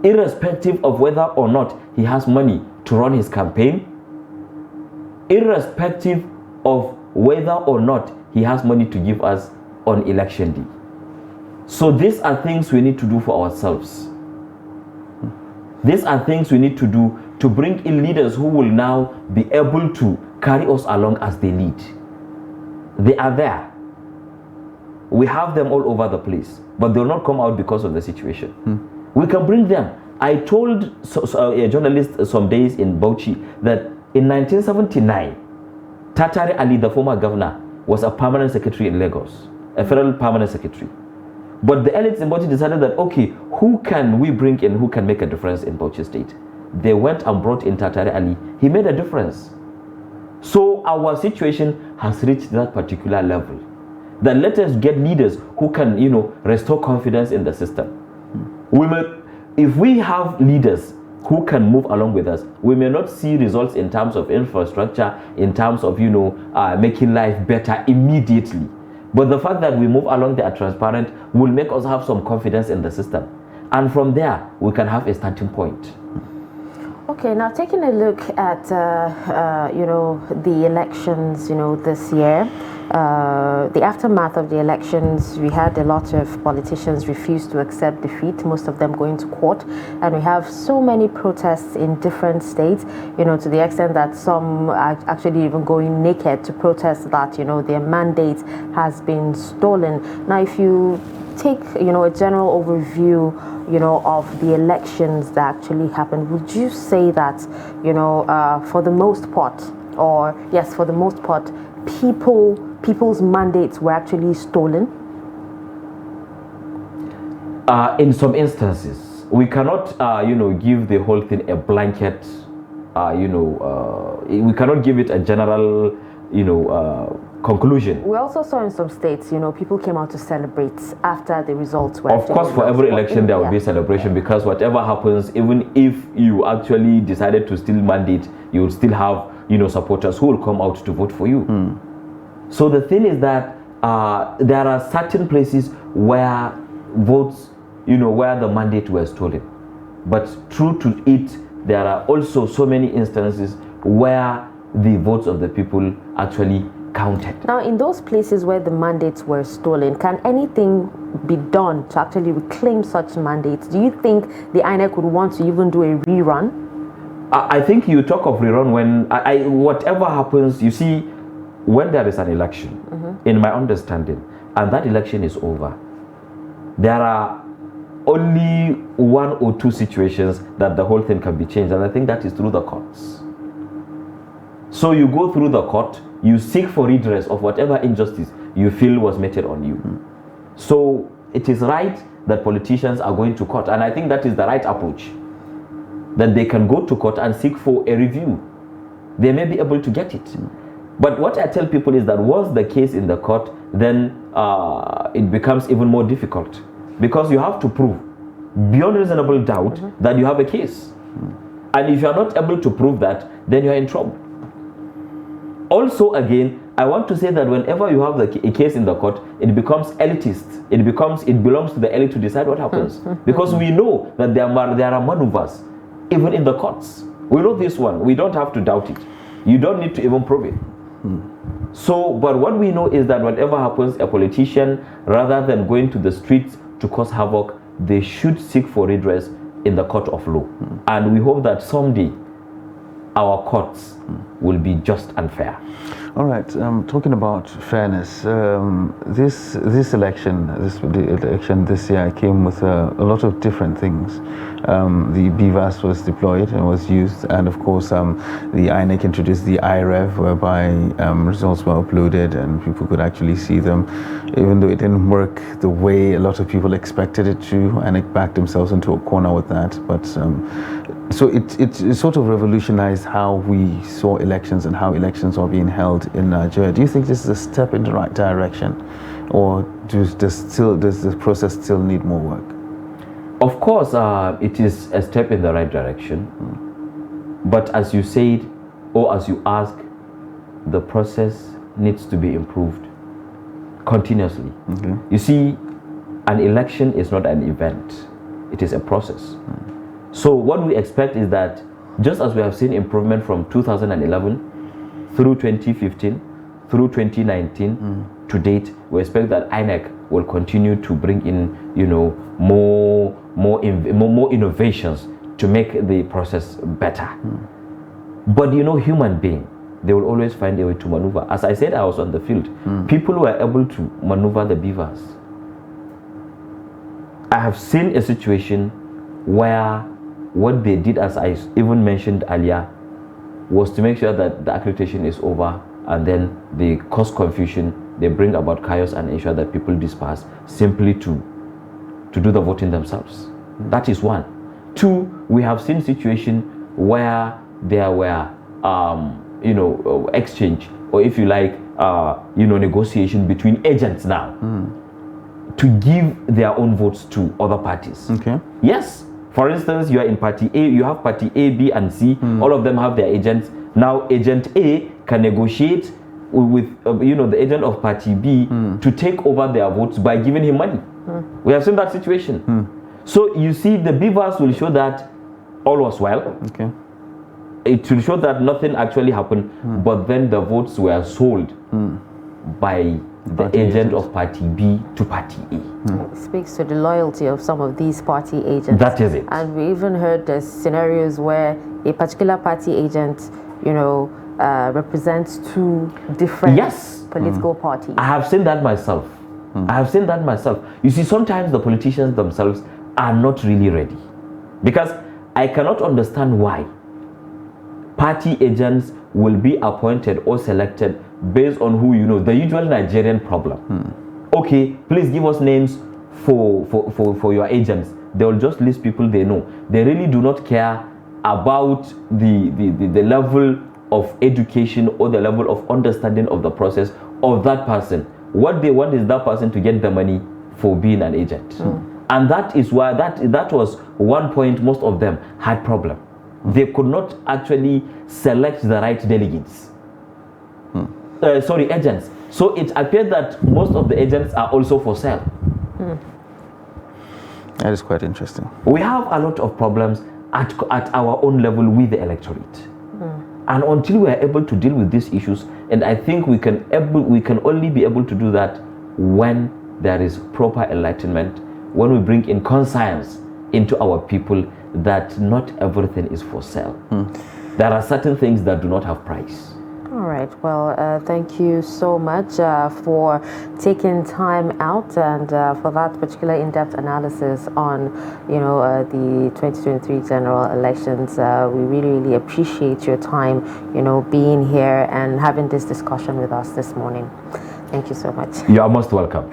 irrespective of whether or not he has money to run his campaign, irrespective of whether or not he has money to give us on election day. So these are things we need to do for ourselves. These are things we need to do to bring in leaders who will now be able to carry us along as they lead. They are there. We have them all over the place, but they will not come out because of the situation. We can bring them. I told a journalist some days in Bauchi that in 1979, Tatari Ali, the former governor, was a permanent secretary in Lagos, a federal permanent secretary. But the elites in Bauchi decided that, okay, who can we bring in who can make a difference in Bauchi state? They went and brought in Tatari Ali. He made a difference. So our situation has reached that particular level. Then let us get leaders who can, restore confidence in the system. If we have leaders who can move along with us, we may not see results in terms of infrastructure, in terms of, making life better immediately. But the fact that we move along, they are transparent, will make us have some confidence in the system. And from there, we can have a starting point. Okay, now taking a look at, the elections, this year, the aftermath of the elections, we had a lot of politicians refuse to accept defeat, most of them going to court, and we have so many protests in different states, to the extent that some are actually even going naked to protest that, their mandate has been stolen. Now, if you take, a general overview, of the elections that actually happened, would you say that, for the most part, people's mandates were actually stolen? In some instances, we cannot, give the whole thing a blanket, we cannot give it a general, conclusion. We also saw in some states, people came out to celebrate after the results were. Of course, for every election there will be celebration, because whatever happens, even if you actually decided to steal mandate, you will still have, supporters who will come out to vote for you. So the thing is that there are certain places where votes, where the mandate were stolen. But true to it, there are also so many instances where the votes of the people actually counted. Now, in those places where the mandates were stolen, can anything be done to actually reclaim such mandates? Do you think the INEC would want to even do a rerun? I think you talk of rerun when whatever happens, you see, when there is an election, in my understanding, and that election is over, there are only one or two situations that the whole thing can be changed, and I think that is through the courts. So you go through the court, you seek for redress of whatever injustice you feel was meted on you. So it is right that politicians are going to court, and I think that is the right approach, that they can go to court and seek for a review. They may be able to get it. But what I tell people is that once the case in the court, then it becomes even more difficult, because you have to prove beyond reasonable doubt that you have a case. And if you are not able to prove that, then you are in trouble. Also, again, I want to say that whenever you have a case in the court, it becomes elitist. It belongs to the elite to decide what happens. Because we know that there are maneuvers, even in the courts. We know this one. We don't have to doubt it. You don't need to even prove it. So, but what we know is that whatever happens, a politician, rather than going to the streets to cause havoc, they should seek for redress in the court of law. And we hope that someday our courts will be just and fair. All right. Talking about fairness, the election this year came with a lot of different things. the BVAS was deployed and was used, and of course the INEC introduced the iRev, whereby results were uploaded and people could actually see them, even though it didn't work the way a lot of people expected it to. INEC backed themselves into a corner with that, but so it sort of revolutionized how we saw elections and how elections are being held in Nigeria. Do you think this is a step in the right direction, or does the process still need more work? Of course, it is a step in the right direction. But as you said, or as you ask, the process needs to be improved continuously. You see, an election is not an event, it is a process. So what we expect is that, just as we have seen improvement from 2011 through 2015 through 2019 to date, we expect that INEC will continue to bring in, more innovations to make the process better. But human being, they will always find a way to maneuver. As I said, I was on the field. People were able to maneuver the beavers. I have seen a situation where what they did, as I even mentioned earlier, was to make sure that the accreditation is over, and then they cause confusion, they bring about chaos and ensure that people disperse simply to do the voting themselves. That is one. Two, we have seen situations where there were exchange, or if you like, negotiation between agents now to give their own votes to other parties. Yes. For instance, you are in party A, you have party A, B, and C. All of them have their agents. Now, agent A can negotiate with the agent of party B to take over their votes by giving him money. We have seen that situation. So you see, the beavers will show that all was well. It will show that nothing actually happened, but then the votes were sold by the agent of party B to party A. It speaks to the loyalty of some of these party agents. That is it. And we even heard the scenarios where a particular party agent, represents two different political parties. I have seen that myself. I have seen that myself. You see, sometimes the politicians themselves are not really ready, because I cannot understand why party agents will be appointed or selected based on who the usual Nigerian problem. Okay, please give us names for your agents. They will just list people they know. They really do not care about the level of education or the level of understanding of the process of that person. What they want is that person to get the money for being an agent. And that is why that was one point most of them had problem. They could not actually select the right delegates. Agents. So it appeared that most of the agents are also for sale. That is quite interesting. We have a lot of problems at our own level with the electorate. And until we are able to deal with these issues, and I think we can only be able to do that when there is proper enlightenment, when we bring in conscience into our people that not everything is for sale. There are certain things that do not have price. All right. Well, thank you so much for taking time out and for that particular in-depth analysis on, the 2023 general elections. We really, really appreciate your time, being here and having this discussion with us this morning. Thank you so much. You are most welcome.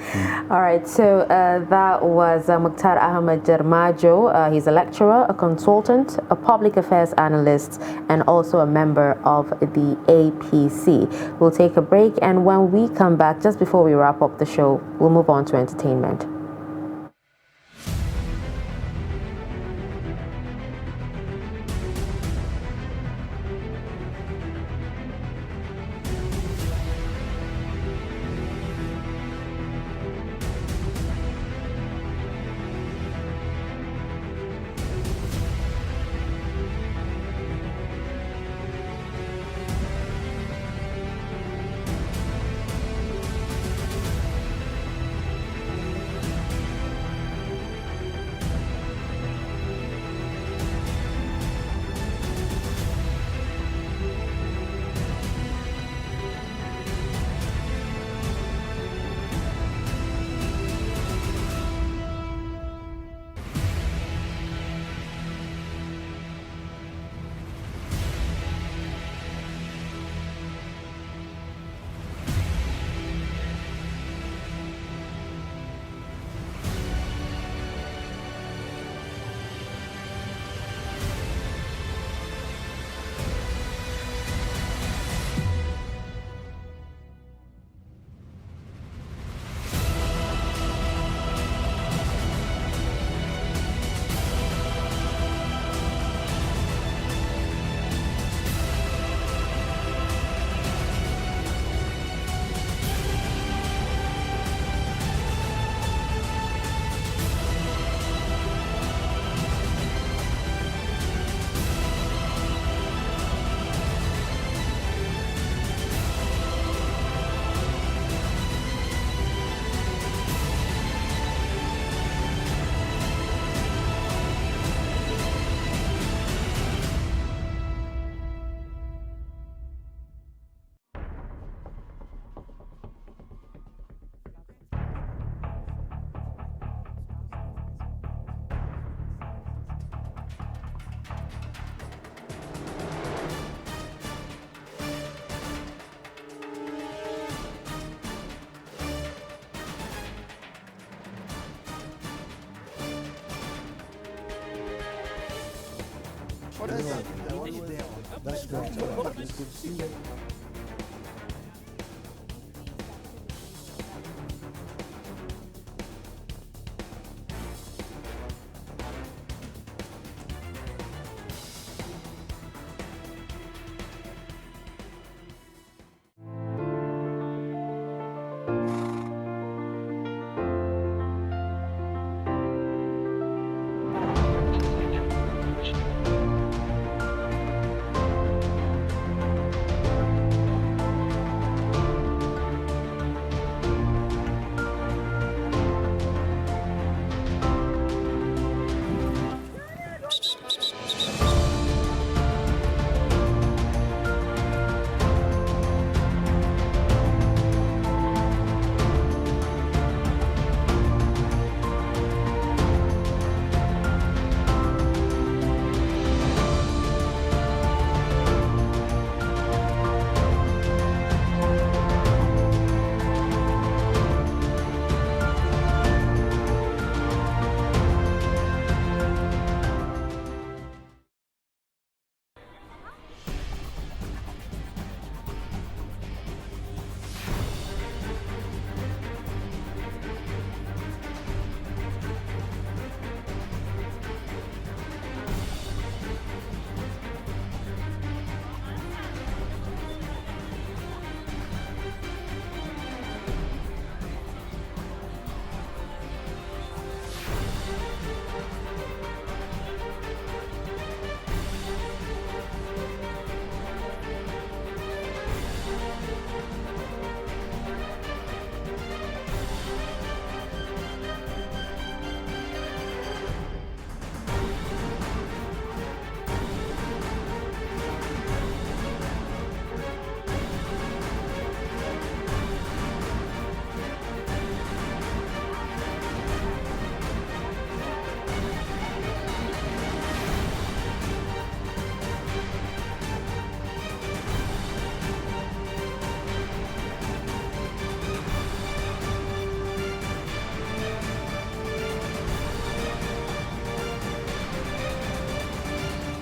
All right, so that was Mukhtar Ahmed Jarmajo. He's a lecturer, a consultant, a public affairs analyst, and also a member of the APC. We'll take a break, and when we come back, just before we wrap up the show, we'll move on to entertainment. That's great. Good to see you.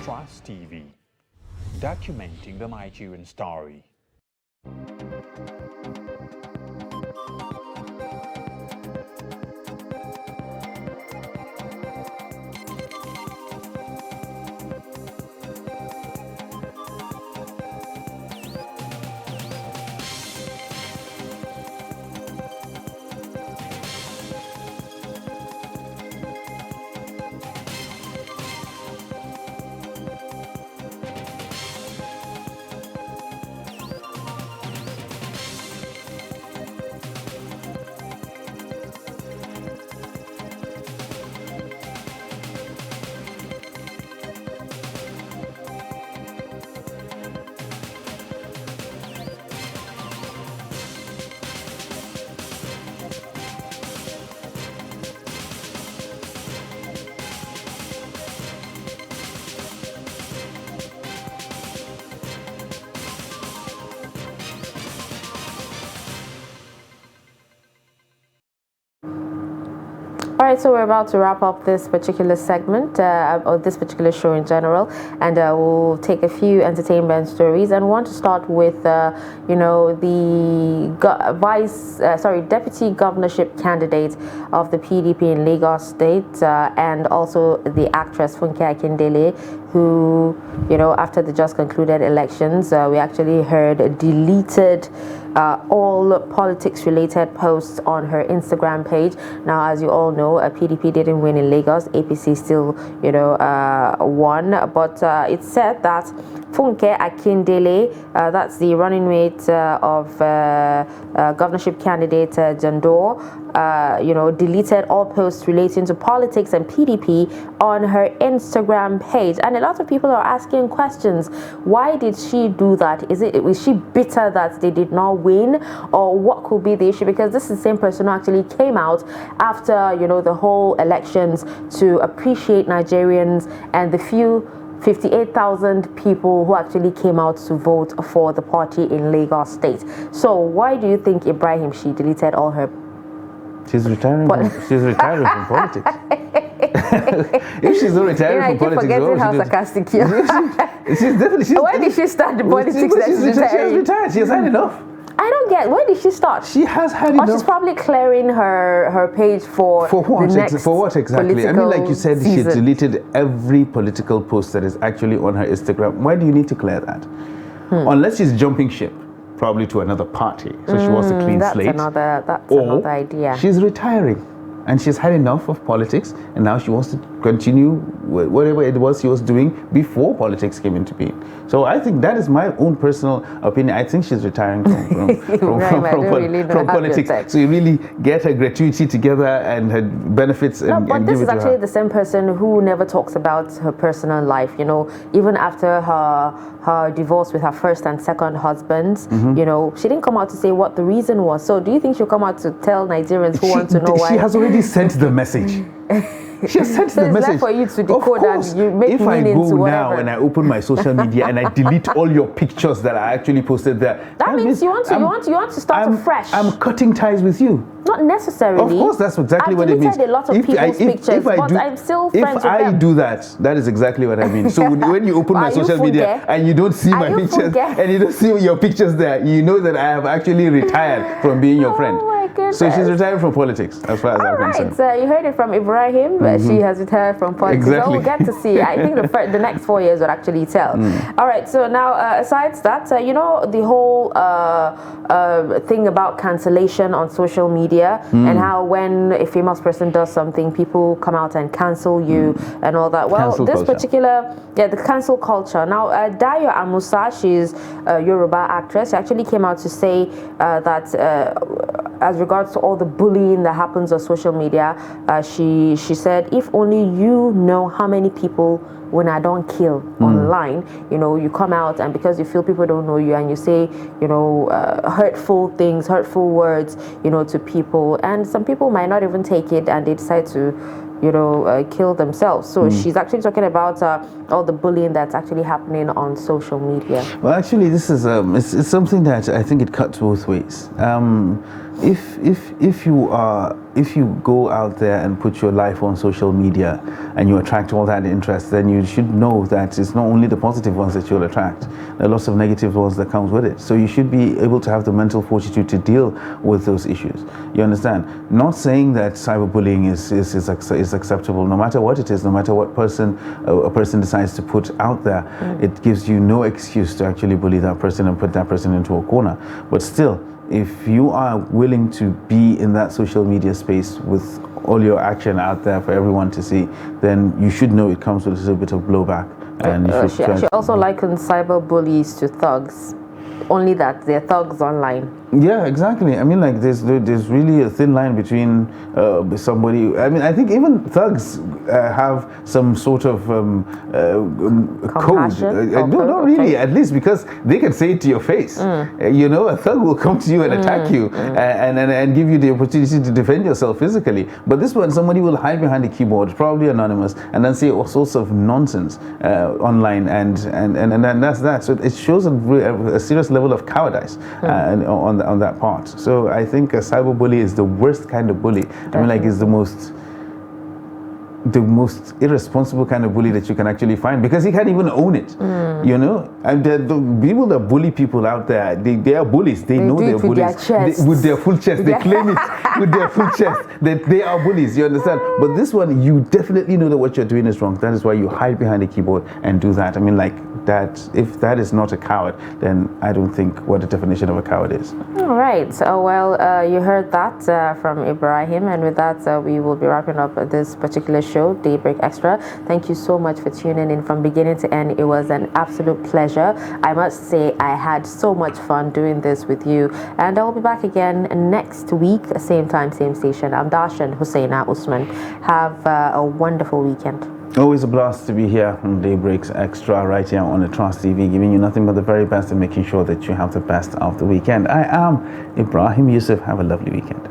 Trust TV, documenting the Nigerian story. All right, so we're about to wrap up this particular segment, or this particular show in general, and we'll take a few entertainment stories. And want to start with, the deputy governorship candidate of the PDP in Lagos State, and also the actress Funke Akindele, who, after the just concluded elections, we actually heard deleted all politics-related posts on her Instagram page. Now, as you all know, PDP didn't win in Lagos. APC still, won. But it's said that Funke Akindele, that's the running mate of governorship candidate Jandor, deleted all posts relating to politics and PDP on her Instagram page. And a lot of people are asking questions. Why did she do that? Was she bitter that they did not win, or what could be the issue? Because this is the same person who actually came out after the whole elections to appreciate Nigerians and the few 58,000 people who actually came out to vote for the party in Lagos State. So why do you think, Ibrahim, she deleted all her? She's retiring from politics. If she's not retiring from politics, forgetting how sarcastic you are. She's definitely. When did she start the politics? She has retired. She has had enough. I don't get. When did she start? She has had enough. She's probably clearing her page for what? The next for what exactly? I mean, like you said, season. She deleted every political post that is actually on her Instagram. Why do you need to clear that? Unless she's jumping ship, probably to another party. So she wants a clean slate. That's another idea. She's retiring. And she's had enough of politics, and now she wants to continue whatever it was she was doing before politics came into being. So I think that is my own personal opinion. I think she's retiring from politics. So you really get her gratuity together and her benefits. But this is actually the same person who never talks about her personal life. You know, even after her divorce with her first and second husbands, you know, she didn't come out to say what the reason was. So do you think she'll come out to tell Nigerians who want to know why? She has already sent the message. She has sent the message. It's for you to decode and you make if I meaning go to whatever. now and I open my social media and I delete all your pictures that I actually posted there, that means you want to start afresh. I'm cutting ties with you. Not necessarily. Of course, that's exactly what it means. I've deleted a lot of people's pictures, but I'm still friends with them. If I do that, that is exactly what I mean. So when you open my social media and you don't see my pictures and you don't see your pictures there, you know that I have actually retired from being your friend. So she's retired from politics, as far as I'm concerned. So you heard it from Ibrahim. She has retired from politics. Exactly. So we'll get to see. I think the next 4 years would actually tell. All right. So now, aside that, you know, the whole thing about cancellation on social media and how when a famous person does something, people come out and cancel you and all that. Well, cancel this culture. Particular, the cancel culture. Now, Dayo Amusa, she's a Yoruba actress. She actually came out to say that as regards to all the bullying that happens on social media, she said, if only you know how many people when I don't kill online, you know, you come out and because you feel people don't know you and you say, you know, hurtful things, hurtful words, you know, to people, and some people might not even take it and they decide to, you know, kill themselves. So she's actually talking about all the bullying that's actually happening on social media. Well, actually, this is it's something that I think it cuts both ways. If you go out there and put your life on social media and you attract all that interest, then you should know that it's not only the positive ones that you'll attract. There are lots of negative ones that comes with it. So you should be able to have the mental fortitude to deal with those issues. You understand? Not saying that cyberbullying is acceptable, no matter what it is, no matter what a person decides to put out there. It gives you no excuse to actually bully that person and put that person into a corner. But still, if you are willing to be in that social media space with all your action out there for everyone to see, then you should know it comes with a little bit of blowback. And she also likens cyber bullies to thugs. Only that they're thugs online. Yeah, exactly. I mean, like there's really a thin line between somebody. I mean, I think even thugs have some sort of code. No, not really. At least because they can say it to your face. You know, a thug will come to you and attack you and give you the opportunity to defend yourself physically. But this one, somebody will hide behind a keyboard, probably anonymous, and then say all sorts of nonsense online, and that's that. So it shows a serious level of cowardice on that part. So I think a cyberbully is the worst kind of bully. Definitely. I mean, like, it's the most irresponsible kind of bully that you can actually find, because he can't even own it. You know, and the people that bully people out there, they are bullies. They know they're bullies with their full chest. They claim it with their full chest that they are bullies. You understand? But this one, you definitely know that what you're doing is wrong. That is why you hide behind a keyboard and do that. I mean, like that. If that is not a coward, then I don't think what the definition of a coward is. All right. So, well, you heard that from Ibrahim, and with that, we will be wrapping up this particular show, Daybreak Extra. Thank you so much for tuning in from beginning to end. It was an absolute pleasure. I must say I had so much fun doing this with you, and I'll be back again next week, same time, same station. I'm Darshan Husseina Usman. Have a wonderful weekend. Always a blast to be here on Daybreak's Extra right here on the Trust TV, giving you nothing but the very best and making sure that you have the best of the weekend. I am Ibrahim Yusuf. Have a lovely weekend.